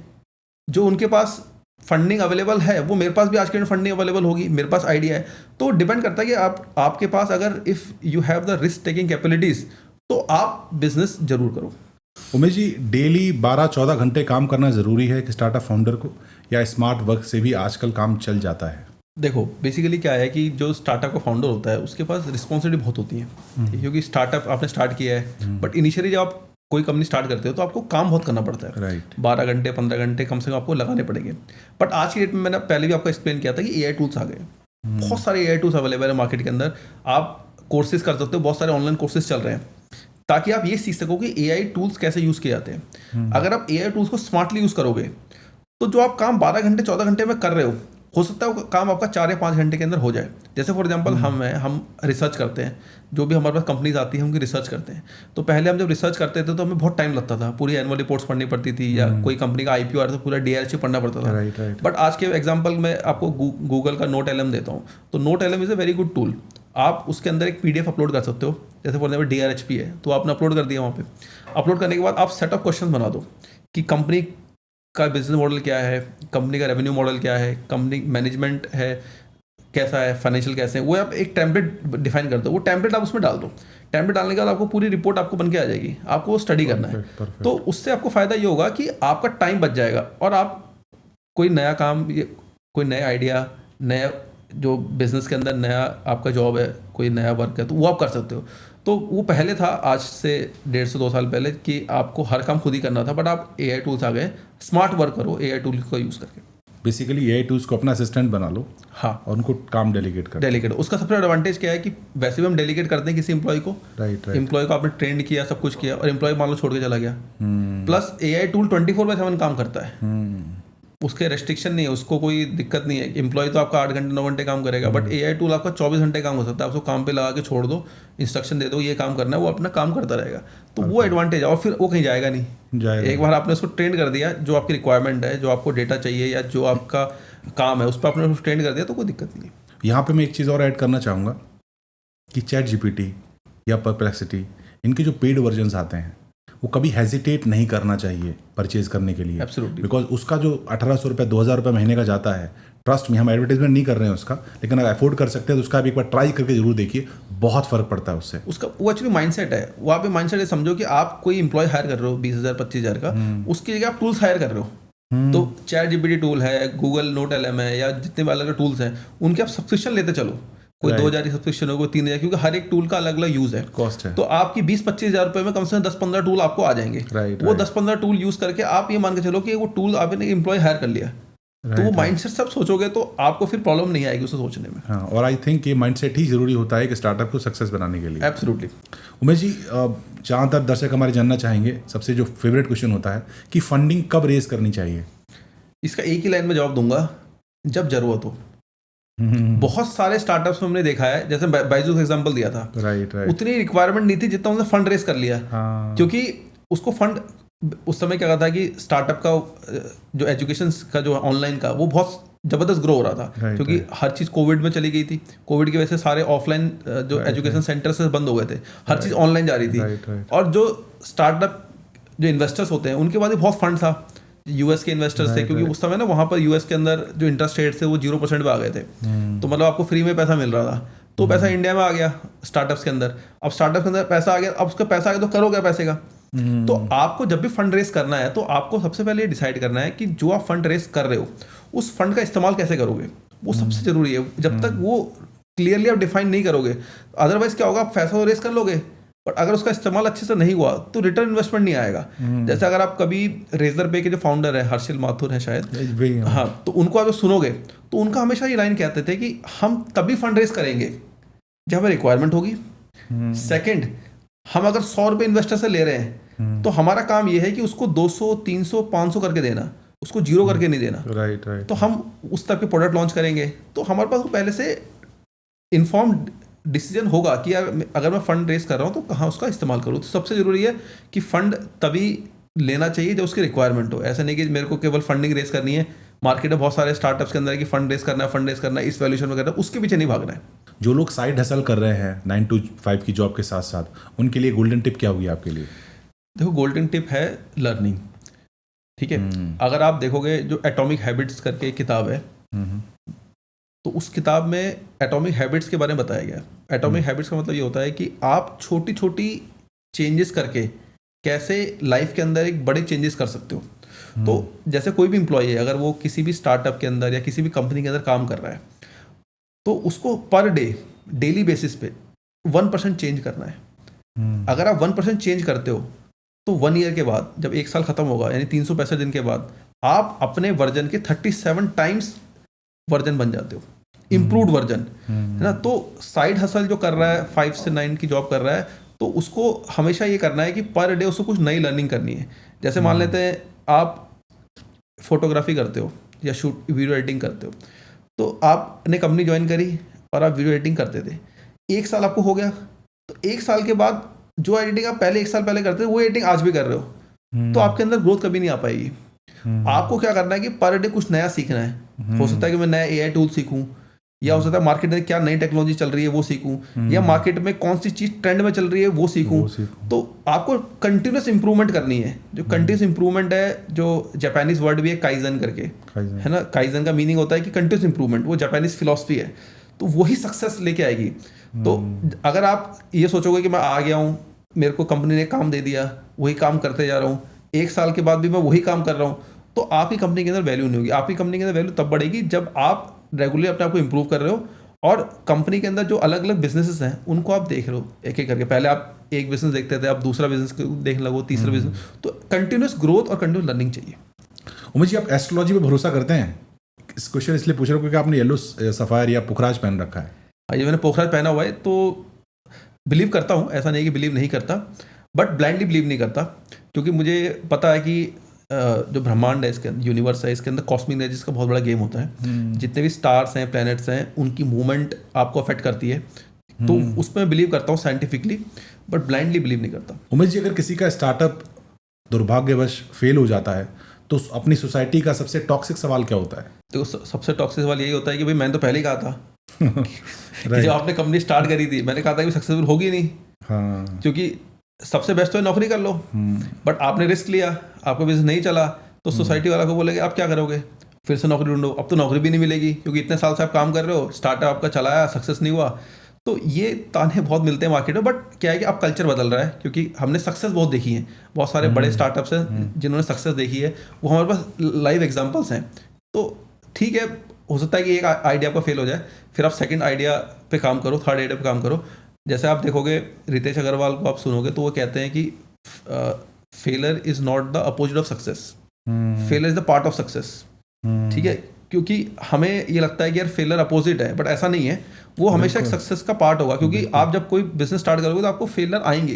जो उनके पास फंडिंग अवेलेबल है वो मेरे पास भी आज के दिन फंडिंग अवेलेबल होगी, मेरे पास आइडिया है। तो डिपेंड करता है कि आपके पास अगर if you have the risk taking capabilities तो आप बिजनेस जरूर करो। उमेश जी, डेली 12-14 घंटे काम करना ज़रूरी है कि स्टार्टअप फाउंडर को, या स्मार्ट वर्क से भी आजकल काम चल जाता है? देखो, बेसिकली क्या है कि जो स्टार्टअप का फाउंडर होता है उसके पास रिस्पॉन्सिबिलिटी बहुत होती है, क्योंकि स्टार्टअप आपने स्टार्ट किया है। बट इनिशियली जब आप कोई कंपनी स्टार्ट करते हो तो आपको काम बहुत करना पड़ता है। 12 घंटे 15 घंटे कम से कम आपको लगाने पड़ेंगे। बट आज की डेट में मैंने पहले भी आपको एक्सप्लेन किया था कि AI टूल्स आ गए। बहुत सारे AI टूल्स अवेलेबल है मार्केट के अंदर, आप कोर्सेज कर सकते हो, बहुत सारे ऑनलाइन कोर्सेज चल रहे हैं ताकि आप ये सीख सको कि AI टूल्स कैसे यूज़ किए जाते हैं। अगर आप AI टूल्स को स्मार्टली यूज़ करोगे तो जो आप काम 12 घंटे 14 घंटे में कर रहे हो सकता है वो काम आपका 4 या 5 घंटे के अंदर हो जाए। जैसे फॉर एग्जांपल हम रिसर्च करते हैं, जो भी हमारे पास कंपनीज आती है उनकी रिसर्च करते हैं। तो पहले हम जब रिसर्च करते थे तो हमें बहुत टाइम लगता था, पूरी एनुअल रिपोर्ट्स पढ़नी पड़ती थी, या कोई कंपनी का IPO आ रहा था पूरा DRHP पढ़ना पड़ता था। बट आज के एग्जाम्पल में आपको गूगल का NoteLM देता हूँ, तो NoteLM is a very good tool. आप उसके अंदर एक PDF अपलोड कर सकते हो, जैसे फॉर एग्जाम्पल DRHP है तो आपने अपलोड कर दिया वहाँ पे। अपलोड करने के बाद आप सेट ऑफ क्वेश्चन बना दो कि कंपनी का बिजनेस मॉडल क्या है, कंपनी का रेवेन्यू मॉडल क्या है, कंपनी मैनेजमेंट है कैसा है, फाइनेंशियल कैसे है, वो आप एक टेम्पलेट डिफाइन कर दो। वो टेम्पलेट आप उसमें डाल दो। टेम्पलेट डालने के बाद आपको पूरी रिपोर्ट आपको बन के आ जाएगी, आपको वो स्टडी करना है। तो उससे आपको फ़ायदा ये होगा कि आपका टाइम बच जाएगा और आप कोई नया काम, कोई नया आइडिया, नया जो बिजनेस के अंदर नया आपका जॉब है, कोई नया वर्क है, तो वो आप कर सकते हो। तो वो पहले था, आज से 1.5 से 2 साल पहले, कि आपको हर काम खुद ही करना था, बट आप AI टूल्स आ गए, स्मार्ट वर्क करो AI टूल को यूज़ करके। बेसिकली AI टूल्स को अपना असिस्टेंट बना लो, हाँ, और उनको काम डेलीगेट कर। उसका सबसे एडवांटेज क्या है कि वैसे भी हम डेलीगेट करते हैं किसी एम्प्लॉय को, एम्प्लॉय को आपने ट्रेंड किया, सब कुछ किया, और एम्प्लॉय मान लो छोड़ के चला गया। प्लस AI टूल 24/7 काम करता है, उसके रेस्ट्रिक्शन नहीं है, उसको कोई दिक्कत नहीं है। एम्प्लॉय तो आपका 8 घंटे 9 घंटे काम करेगा, बट AI टूल आपका 24 घंटे काम हो सकता है। आप उसको काम पे लगा के छोड़ दो, इंस्ट्रक्शन दे दो ये काम करना है, वो अपना काम करता रहेगा। तो वो एडवांटेज है, और फिर वो कहीं जाएगा नहीं। एक बार आपने उसको ट्रेन कर दिया, जो आपकी रिक्वायरमेंट है, जो आपको डेटा चाहिए या जो आपका काम है, उस पर आपने ट्रेन कर दिया तो कोई दिक्कत नहीं। यहाँ पे मैं एक चीज़ और ऐड करना चाहूँगा कि ChatGPT या Perplexity, इनके जो पेड वर्जन्स आते हैं वो कभी हेजिटेट नहीं करना चाहिए परचेज करने के लिए। एब्सोल्युटली। बिकॉज उसका जो 1800 रुपये 2000 रुपये महीने का जाता है, ट्रस्ट में, हम एडवर्टाइजमेंट नहीं कर रहे हैं उसका, लेकिन अगर अफोर्ड कर सकते हैं तो उसका भी एक बार ट्राई करके जरूर देखिए, बहुत फर्क पड़ता है उससे। उसका वो एक्चुअली माइंडसेट है, वो आप माइंडसेट है, समझो कि आप कोई एम्प्लॉय हायर कर रहे हो 20,000 25,000 का, उसकी जगह आप टूल्स हायर कर रहे हो। तो ChatGPT टूल है, गूगल NoteLM है, या जितने भी अलग अलग टूल्स हैं, उनके आप सब्सक्रिप्शन लेते चलो। कोई 2,000 की सब्सक्रिप्शन हो, कोई 3,000, क्योंकि हर एक टूल का अलग अलग यूज़ है, कॉस्ट है। तो आपकी 20-25 हज़ार रुपये में कम से कम 10-15 टूल आपको आ जाएंगे। वो 10-15 टूल यूज़ करके आप ये मान के चलो कि वो टूल आपने एम्प्लॉय हायर कर लिया, तो वो माइंडसेट सब सोचोगे तो आपको फिर प्रॉब्लम नहीं आएगी उसे सोचने में। हाँ, और आई थिंक ये माइंडसेट ही जरूरी होता है कि स्टार्टअप को सक्सेस बनाने के लिए। एब्सोल्युटली। उमेश जी, जहाँ तक दर्शक हमारे जानना चाहेंगे, सबसे जो फेवरेट क्वेश्चन होता है कि फंडिंग कब रेज करनी चाहिए? इसका एक ही लाइन में जवाब दूंगा, जब जरूरत हो। बहुत सारे स्टार्टअप्स में हमने देखा है, जैसे बाइजूस एग्जांपल दिया था, राइट, उतनी रिक्वायरमेंट नहीं थी जितना उन्होंने फंड रेस कर लिया। क्योंकि उसको फंड, उस समय क्या था कि स्टार्टअप का जो एजुकेशन का जो ऑनलाइन का, वो बहुत जबरदस्त ग्रो हो रहा था, क्योंकि हर चीज़ कोविड में चली गई थी। कोविड की वजह से सारे ऑफलाइन जो एजुकेशन सेंटर से बंद हो गए थे, हर चीज़ ऑनलाइन जा रही थी। और जो स्टार्टअप जो इन्वेस्टर्स होते हैं उनके पास भी बहुत फंड था, US के इन्वेस्टर्स थे, क्योंकि उस समय ना वहाँ पर US के अंदर जो इंटरेस्ट रेट थे वो 0% पे आ गए थे। तो मतलब आपको फ्री में पैसा मिल रहा था, तो पैसा इंडिया में आ गया स्टार्टअप्स के अंदर। अब स्टार्टअप के अंदर पैसा आ गया, अब उसका पैसा आ गया तो करो क्या पैसे का। तो आपको जब भी फंड रेस करना है तो आपको सबसे पहले डिसाइड करना है कि जो आप फंड रेस कर रहे हो उस फंड का इस्तेमाल कैसे करोगे, वो सबसे जरूरी है। जब तक वो क्लियरली आप डिफाइन नहीं करोगे, अदरवाइज क्या होगा, आप पैसा तो रेस कर लोगे, बट अगर उसका इस्तेमाल अच्छे से नहीं हुआ तो रिटर्न इन्वेस्टमेंट नहीं आएगा। जैसे अगर आप कभी रेजर पे के जो फाउंडर है, हर्षिल माथुर है शायद, हाँ, तो उनको आप सुनोगे तो उनका हमेशा ये लाइन कहते थे कि हम तभी फंड रेस करेंगे जब हमें रिक्वायरमेंट होगी। सेकंड, हम अगर 100 रुपये इन्वेस्टर से ले रहे हैं तो हमारा काम ये है कि उसको 200, 300, 500 करके देना, उसको 0 करके नहीं देना। राइट। तो हम उस तरह के प्रोडक्ट लॉन्च करेंगे तो हमारे पास पहले से इन्फॉर्म्ड डिसीजन होगा कि यार अगर मैं फंड रेस कर रहा हूँ तो कहाँ उसका इस्तेमाल करूँ। तो सबसे ज़रूरी है कि फ़ंड तभी लेना चाहिए जब उसकी रिक्वायरमेंट हो। ऐसा नहीं कि मेरे को केवल फंडिंग रेस करनी है। मार्केट में बहुत सारे स्टार्टअप्स के अंदर है कि फंड रेस करना है, इस वैल्यूएशन में करना है, उसके पीछे नहीं भागना है। जो लोग साइड हसल कर रहे हैं 9 to 5 की जॉब के साथ साथ, उनके लिए गोल्डन टिप क्या होगी आपके लिए? देखो, गोल्डन टिप है लर्निंग, ठीक है। अगर आप देखोगे जो एटॉमिक हैबिट्स करके एक किताब है, तो उस किताब में एटॉमिक हैबिट्स के बारे में बताया गया है। एटॉमिक हैबिट्स का मतलब ये होता है कि आप छोटी छोटी चेंजेस करके कैसे लाइफ के अंदर एक बड़े चेंजेस कर सकते हो। तो जैसे कोई भी एम्प्लॉय है, अगर वो किसी भी स्टार्टअप के अंदर या किसी भी कंपनी के अंदर काम कर रहा है, तो उसको पर डे, डेली बेसिस पे 1% चेंज करना है। अगर आप 1% चेंज करते हो तो 1 ईयर के बाद, जब 1 साल खत्म होगा, यानी 365 दिन के बाद, आप अपने वर्जन के 37 टाइम्स वर्जन बन जाते हो। इम्प्रूव्ड वर्जन, है ना। तो साइड हसल जो कर रहा है 5 से 9 की जॉब कर रहा है, तो उसको हमेशा ये करना है कि पर डे उसको कुछ नई लर्निंग करनी है। जैसे मान लेते हैं आप फोटोग्राफी करते हो या शूट वीडियो एडिटिंग करते हो, तो आपने कंपनी ज्वाइन करी और आप वीडियो एडिटिंग करते थे, 1 साल आपको हो गया, तो 1 साल के बाद जो एडिटिंग आप पहले 1 साल पहले करते थे वो एडिटिंग आज भी कर रहे हो, तो आपके अंदर ग्रोथ कभी नहीं आ पाएगी। आपको क्या करना है कि पर डे कुछ नया सीखना है। हो सकता है कि मैं नया AI टूल सीखूं, या हो सकता है मार्केट में क्या नई टेक्नोलॉजी चल रही है वो सीखूं, या मार्केट में कौन सी चीज़ ट्रेंड में चल रही है वो सीखूं। तो आपको कंटिन्यूस इंप्रूवमेंट करनी है। जो कंटिन्यूस इंप्रूवमेंट है, जो जापानीज वर्ड भी है काइजन करके, है ना। काइजन का मीनिंग होता है कि कंटिन्यूस इंप्रूवमेंट, वो जापानीज फिलॉसफी है, तो वही सक्सेस लेके आएगी। तो अगर आप ये सोचोगे कि मैं आ गया हूँ, मेरे को कंपनी ने काम दे दिया, वही काम करते जा रहा हूँ, 1 साल के बाद भी मैं वही काम कर रहा हूँ, तो आपकी कंपनी के अंदर वैल्यू नहीं होगी। आपकी कंपनी के अंदर वैल्यू तब बढ़ेगी जब आप रेगुलरली अपने आप को इंप्रूव कर रहे हो, और कंपनी के अंदर जो अलग अलग बिजनेसेस हैं उनको आप देख रहे हो एक एक करके। पहले आप एक बिजनेस देखते थे, आप दूसरा बिजनेस देखने लगो, तीसरा बिजनेस। तो कंटिन्यूस ग्रोथ और कंटिन्यूस लर्निंग चाहिए। उमेश जी, आप एस्ट्रोलॉजी पे भरोसा करते हैं? इस क्वेश्चन इसलिए पूछ रहा हूँ क्योंकि आपने येलो सफायर या पुखराज पहन रखा है। ये मैंने पोखराज पहना हुआ है, तो बिलीव करता हूँ, ऐसा नहीं कि बिलीव नहीं करता, बट ब्लाइंडली बिलीव नहीं करता, क्योंकि मुझे पता है कि जो ब्रह्मांड है, इसके यूनिवर्स है, इसके अंदर कॉस्मिक एनर्जीज का बहुत बड़ा गेम होता है। जितने भी स्टार्स हैं, प्लैनेट्स हैं, उनकी मूवमेंट आपको अफेक्ट करती है। तो उसमें बिलीव करता हूँ साइंटिफिकली, बट ब्लाइंडली बिलीव नहीं करता। उमेश जी, अगर किसी का स्टार्टअप दुर्भाग्यवश फेल हो जाता है तो अपनी सोसाइटी का सबसे टॉक्सिक सवाल क्या होता है? तो सबसे टॉक्सिक सवाल यही होता है कि भाई मैंने तो पहले ही कहा था कि जब आपने कंपनी स्टार्ट करी थी, मैंने कहा था कि सक्सेसफुल होगी नहीं। हाँ। क्योंकि सबसे बेस्ट तो है नौकरी कर लो, बट आपने रिस्क लिया, आपका बिजनेस नहीं चला, तो सोसाइटी वाला को बोलेंगे आप क्या करोगे, फिर से नौकरी ढूंढो। अब तो नौकरी भी नहीं मिलेगी, क्योंकि इतने साल से आप काम कर रहे हो, स्टार्टअप आपका चलाया, सक्सेस नहीं हुआ। तो ये ताने बहुत मिलते हैं मार्केट में, बट क्या है कि अब कल्चर बदल रहा है, क्योंकि हमने सक्सेस बहुत देखी है। बहुत सारे बड़े स्टार्टअप्स हैं जिन्होंने सक्सेस देखी है, वो हमारे पास लाइव एग्जाम्पल्स हैं। तो ठीक है, हो सकता है कि एक आइडिया आपका फेल हो जाए, फिर आप सेकंड आइडिया पे काम करो, थर्ड आइडिया पे काम करो। जैसे आप देखोगे रितेश अग्रवाल को आप सुनोगे तो वो कहते हैं कि failure is not the opposite of success, failure is the part of success. ठीक है, क्योंकि हमें ये लगता है कि यार फेलर अपोजिट है, बट ऐसा नहीं है, वो हमेशा एक सक्सेस का पार्ट होगा। क्योंकि आप जब कोई बिजनेस स्टार्ट करोगे तो आपको फेलर आएंगे।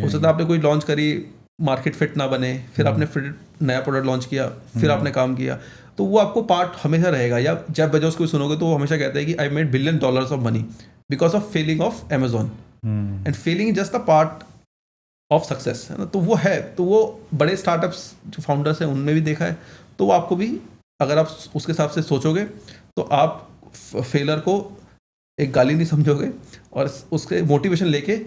हो सकता है आपने कोई लॉन्च करी, मार्केट फिट ना बने, फिर आपने फिर नया प्रोडक्ट लॉन्च किया, फिर आपने काम किया, तो वो आपको पार्ट हमेशा रहेगा। या जेफ बेजोस को सुनोगे तो वो हमेशा कहते हैं कि I made $1 billion of money because of failing of Amazon, and failing is just a part of success, है ना। तो वो है, तो वो बड़े स्टार्टअप्स जो फाउंडर्स हैं उनमें भी देखा है। तो वो आपको भी, अगर आप उसके हिसाब से सोचोगे तो आप फेलर को एक गाली नहीं समझोगे, और उसके मोटिवेशन लेके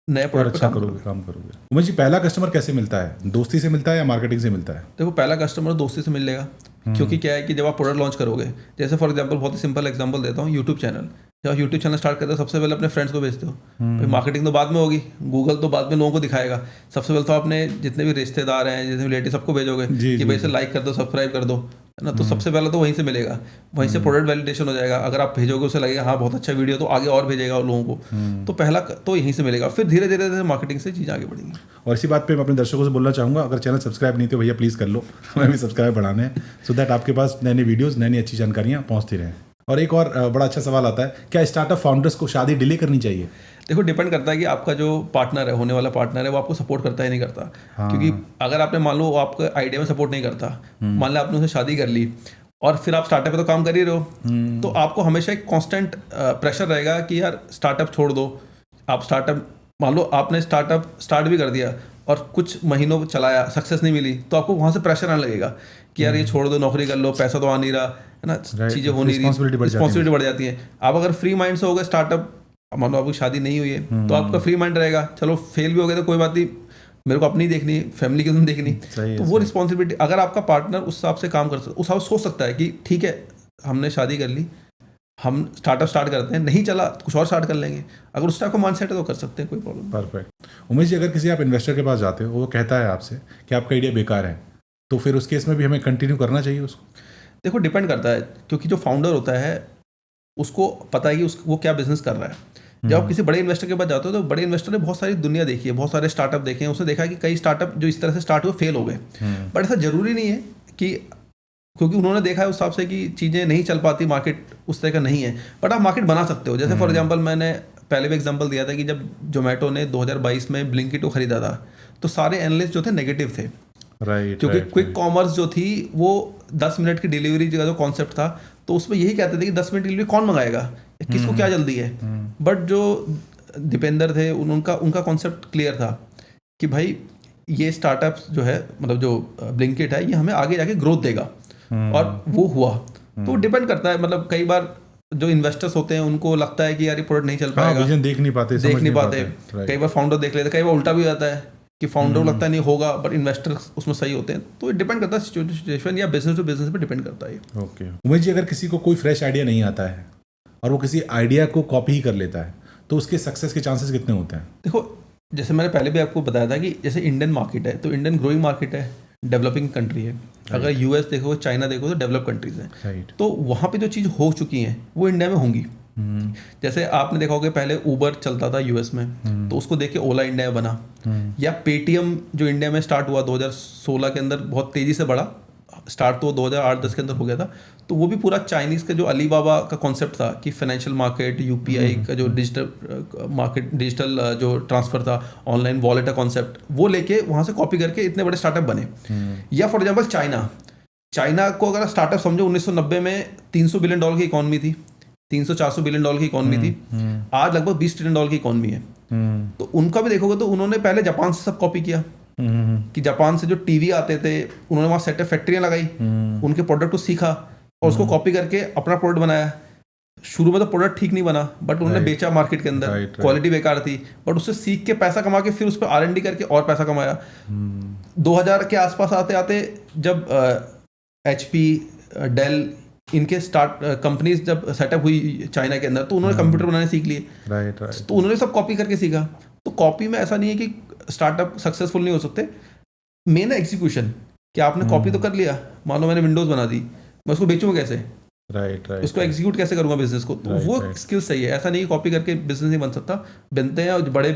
नए प्रोडक्ट अच्छा काम करोगे। उमेश जी, पहला कस्टमर कैसे मिलता है? दोस्ती से मिलता है या मार्केटिंग से मिलता है? देखो, पहला कस्टमर दोस्ती से मिलेगा, क्योंकि क्या है कि जब आप प्रोडक्ट लॉन्च करोगे, जैसे फॉर एग्जांपल, बहुत ही सिंपल एग्जांपल देता हूँ, यूट्यूब चैनल। जब यूट्यूब चैनल स्टार्ट करते हो सबसे पहले अपने फ्रेंड्स को भेजते हो, भाई मार्केटिंग तो बाद में होगी, गूगल तो बाद में लोगों को दिखाएगा। सबसे पहले तो अपने जितने भी रिश्तेदार हैं, जितने भी रिलेटिव, सबको भेजोगे कि भाई इसे लाइक कर दो, सब्सक्राइब कर दो, है ना। तो सबसे पहले तो वहीं से मिलेगा, वहीं से प्रोडक्ट वैलिडेशन हो जाएगा। अगर आप भेजोगे, उसे लगेगा हाँ बहुत अच्छा वीडियो, तो आगे और भेजेगा लोगों को। तो पहला तो यहीं से मिलेगा, फिर धीरे धीरे मार्केटिंग से चीज़ आगे बढ़ेंगी। और इसी बात पे मैं अपने दर्शकों से बोलना चाहूँगा, अगर चैनल सब्सक्राइब नहीं तो भैया प्लीज़ कर लो, हमें भी सब्सक्राइब बढ़ाने हैं, सो दैट आपके पास नई नई वीडियोज़, नई नई अच्छी जानकारियाँ पहुँचती रहें। और एक और बड़ा अच्छा सवाल आता है, क्या स्टार्टअप फाउंडर्स को शादी डिले करनी चाहिए? देखो, डिपेंड करता है कि आपका जो पार्टनर है, होने वाला पार्टनर है, वो आपको सपोर्ट करता है नहीं करता। क्योंकि अगर आपने, मान लो, वो आपका आइडिया में सपोर्ट नहीं करता, मान लो आपने उसे शादी कर ली और फिर आप स्टार्टअप पे तो काम कर ही रहे हो, तो आपको हमेशा एक कांस्टेंट प्रेशर रहेगा कि यार स्टार्टअप छोड़ दो। आप स्टार्टअप, मान लो आपने स्टार्टअप स्टार्ट भी कर दिया और कुछ महीनों चलाया, सक्सेस नहीं मिली, तो आपको वहाँ से प्रेशर आने लगेगा कि यार ये छोड़ दो, नौकरी कर लो, पैसा तो आ नहीं रहा, है ना, चीज़ें हो नहीं रही, रिस्पॉन्सिबिलिटी बढ़ जाती है। आप अगर फ्री माइंड से हो गए, स्टार्टअप, मान लो आपकी शादी नहीं हुई है, तो आपका फ्री माइंड रहेगा, चलो फेल भी हो गया तो कोई बात नहीं, मेरे को अपनी देखनी, फैमिली की तुम देखनी। तो वो रिस्पॉन्सिबिलिटी, अगर आपका पार्टनर उस हिसाब से काम कर सकता, उस हिसाब से सोच सकता है कि ठीक है, हमने शादी कर ली, हम स्टार्टअप स्टार्ट करते हैं, नहीं चला कुछ और स्टार्ट कर लेंगे, अगर उस टाइप का माइंडसेट है तो कर सकते हैं, कोई प्रॉब्लम। परफेक्ट। उमेश जी, अगर किसी आप इन्वेस्टर के पास जाते हो, वो कहता है आपसे कि आपका आइडिया बेकार है, तो फिर उस केस में भी हमें कंटिन्यू करना चाहिए उसको? देखो, डिपेंड करता है, क्योंकि जो फाउंडर होता है उसको पता है कि वो क्या बिजनेस कर रहा है। जब आप किसी बड़े इन्वेस्टर के पास जाते हो, तो बड़े इन्वेस्टर ने बहुत सारी दुनिया देखी है, बहुत सारे स्टार्टअप देखे हैं, उसने देखा है कि कई स्टार्टअप जो इस तरह से स्टार्ट हुए फेल हो गए। बट ऐसा जरूरी नहीं है कि क्योंकि उन्होंने देखा है उस हिसाब से कि चीज़ें नहीं चल पाती, मार्केट उस तरह का नहीं है, बट आप मार्केट बना सकते हो। जैसे फॉर एग्जांपल मैंने पहले भी एग्जांपल दिया था कि जब जोमेटो ने 2022 में ब्लिंकिट को खरीदा था तो सारे एनालिस्ट जो थे नेगेटिव थे, क्योंकि क्विक कॉमर्स जो थी वो 10 मिनट की डिलीवरी का जो कॉन्सेप्ट था, तो उसमें यही कहते थे कि 10 मिनट की डिलीवरी कौन मंगाएगा, किसको क्या जल्दी है। बट जो दीपेंद्र थे उनका कॉन्सेप्ट क्लियर था कि भाई ये स्टार्टअप्स जो है, मतलब जो ब्लिंकिट है, ये हमें आगे जाके ग्रोथ देगा, और वो हुआ। तो डिपेंड करता है, मतलब कई बार जो इन्वेस्टर्स होते हैं उनको लगता है कि यार ये प्रोडक्ट नहीं चल पाएगा, विजन देख नहीं पाते, कई बार फाउंडर देख लेते, कई बार उल्टा भी हो जाता है कि फाउंडर को लगता है नहीं होगा बट इन्वेस्टर उसमें सही होते हैं। तो डिपेंड करता है सिचुएशन या बिजनेस टू बिजनेस पे डिपेंड करता है। ओके उमेश जी, अगर किसी को कोई फ्रेश आइडिया नहीं आता है और वो किसी आइडिया को कॉपी ही कर लेता है तो उसके सक्सेस के चांसेस कितने होते हैं? देखो, जैसे मैंने पहले भी आपको बताया था कि जैसे इंडियन मार्केट है तो इंडियन ग्रोइंग मार्केट है, डेवलपिंग कंट्री है। अगर यूएस देखो, चाइना देखो तो डेवलप कंट्रीज हैं। तो वहाँ पे जो चीज़ हो चुकी हैं वो इंडिया में होंगी। जैसे आपने देखा होगा पहले ऊबर चलता था यूएस में, तो उसको देख के ओला इंडिया में बना, या पेटीएम जो इंडिया में स्टार्ट हुआ 2016 के अंदर, बहुत तेज़ी से बढ़ा, स्टार्ट तो 2008-10 के अंदर हो गया था। तो वो भी पूरा चाइनीज़ का जो अलीबाबा का कॉन्सेप्ट था कि फाइनेंशियल मार्केट, यूपीआई का जो डिजिटल मार्केट, डिजिटल जो ट्रांसफ़र था, ऑनलाइन वॉलेट का कॉन्सेप्ट, वो लेके वहाँ से कॉपी करके इतने बड़े स्टार्टअप बने। या फॉर एग्जाम्पल चाइना को अगर स्टार्टअप समझो, 1990 में $300 बिलियन की इकॉनमी थी, 300-400 बिलियन डॉलर की इकॉनमी थी, आज लगभग $20 ट्रिलियन की इकॉनमी है। तो उनका भी देखोगे तो उन्होंने पहले जापान से सब कॉपी किया, कि जापान से जो टीवी आते थे उन्होंने वहाँ सेटअप फैक्ट्रियाँ लगाई, उनके प्रोडक्ट को सीखा और उसको कॉपी करके अपना प्रोडक्ट बनाया। शुरू में तो प्रोडक्ट ठीक नहीं बना, बट उन्होंने बेचा मार्केट के अंदर, क्वालिटी बेकार थी, बट उससे सीख के पैसा कमा के फिर उस पर R&D करके और पैसा कमाया। 2000 के आसपास आते आते जब HP, डेल, इनके स्टार्ट कंपनीज जब सेटअप हुई चाइना के अंदर, तो उन्होंने कंप्यूटर बनाने सीख लिए। तो उन्होंने सब कॉपी करके सीखा। तो कॉपी में ऐसा नहीं है कि स्टार्टअप सक्सेसफुल नहीं हो सकते, मेन है एग्जीक्यूशन, कि आपने कॉपी तो कर लिया, मान लो मैंने विंडोज बना दी, मैं उसको बेचूंगा कैसे, उसको एग्जीक्यूट कैसे करूंगा बिजनेस को, तो वो स्किल सही है। ऐसा नहीं कॉपी करके बिजनेस नहीं बन सकता, बनते हैं। और बड़े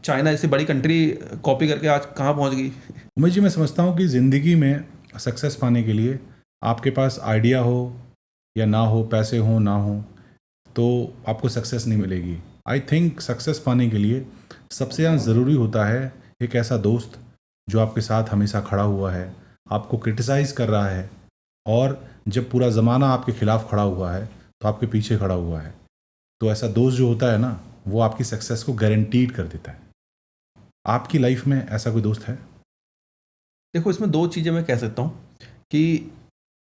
चाइना जैसी बड़ी कंट्री कॉपी करके आज कहाँ पहुँच गई। उमेश जी, मैं समझता हूँ कि ज़िंदगी में सक्सेस पाने के लिए आपके पास आइडिया हो या ना हो, पैसे हो ना हो, तो आपको सक्सेस नहीं मिलेगी। आई थिंक सक्सेस पाने के लिए सबसे ज़्यादा ज़रूरी होता है एक ऐसा दोस्त जो आपके साथ हमेशा खड़ा हुआ है, आपको क्रिटिसाइज़ कर रहा है, और जब पूरा ज़माना आपके ख़िलाफ़ खड़ा हुआ है तो आपके पीछे खड़ा हुआ है। तो ऐसा दोस्त जो होता है ना, वो आपकी सक्सेस को गारंटीड कर देता है। आपकी लाइफ में ऐसा कोई दोस्त है? देखो, इसमें दो चीज़ें मैं कह सकता हूँ कि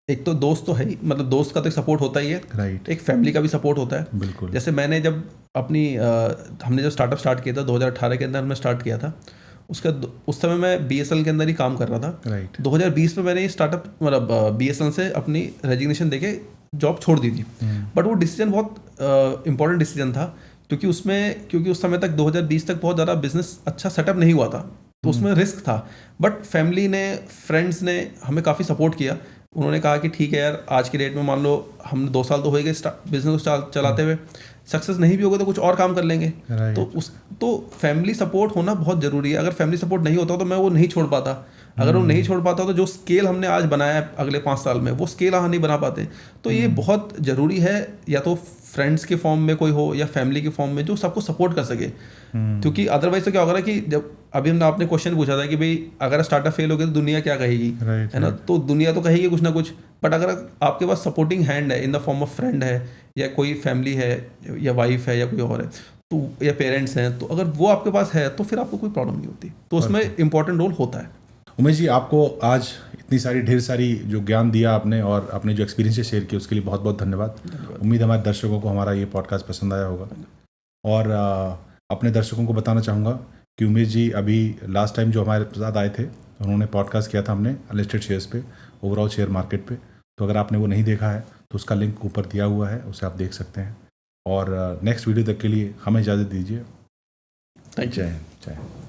एक तो दोस्त तो है ही, मतलब दोस्त का तो सपोर्ट होता ही है, राइट। एक फैमिली का भी सपोर्ट होता है। बिल्कुल। जैसे मैंने जब अपनी हमने जब स्टार्टअप स्टार्ट किया था 2018 के अंदर हमने स्टार्ट किया था, उस समय मैं BSNL के अंदर ही काम कर रहा था। राइट। 2020 में मैंने ये स्टार्टअप, मतलब BSNL से अपनी रेजिग्नेशन देके जॉब छोड़ दी थी। बट वो डिसीजन बहुत इंपॉर्टेंट डिसीजन था, क्योंकि उस समय तक 2020 तक बहुत ज़्यादा बिजनेस अच्छा सेटअप नहीं हुआ था, तो उसमें रिस्क था। बट फैमिली ने, फ्रेंड्स ने हमें काफ़ी सपोर्ट किया। उन्होंने कहा कि ठीक है यार, आज की डेट में मान लो हमने 2 साल तो हो गए बिजनेस को चलाते हुए, सक्सेस नहीं भी होगा तो कुछ और काम कर लेंगे। तो फैमिली सपोर्ट होना बहुत ज़रूरी है। अगर फैमिली सपोर्ट नहीं होता तो मैं वो नहीं छोड़ पाता। अगर वो नहीं छोड़ पाता तो जो स्केल हमने आज बनाया है अगले 5 साल में, वो स्केल हम नहीं बना पाते। तो ये बहुत ज़रूरी है, या तो फ्रेंड्स के फॉर्म में कोई हो या फैमिली के फॉर्म में जो सबको सपोर्ट कर सके। क्योंकि अदरवाइज तो क्या होगा कि जब अभी हमने आपने क्वेश्चन पूछा था कि भाई अगर स्टार्टअप फेल हो गया तो दुनिया क्या कहेगी, है ना? तो दुनिया तो कहेगी कुछ ना कुछ, बट अगर आपके पास सपोर्टिंग हैंड है in the form of friend है, या कोई फैमिली है, या वाइफ है, या कोई और है, तो या पेरेंट्स हैं, तो अगर वो आपके पास है तो फिर आपको कोई प्रॉब्लम नहीं होती। तो उसमें इंपॉर्टेंट रोल होता है। उमेश जी, आपको आज इतनी सारी ढेर सारी जो ज्ञान दिया आपने और अपने जो एक्सपीरियंस शेयर किए उसके लिए बहुत बहुत धन्यवाद। उम्मीद हमारे दर्शकों को हमारा ये पॉडकास्ट पसंद आया होगा। और अपने दर्शकों को बताना चाहूँगा कि उमेश जी अभी लास्ट टाइम जो हमारे साथ आए थे, उन्होंने पॉडकास्ट किया था हमने अनलिस्टेड शेयर्स पे, ओवरऑल शेयर मार्केट पे। तो अगर आपने वो नहीं देखा है तो उसका लिंक ऊपर दिया हुआ है, उसे आप देख सकते हैं। और नेक्स्ट वीडियो तक के लिए हमें इजाज़त दीजिए। Thank you. जय हिंद।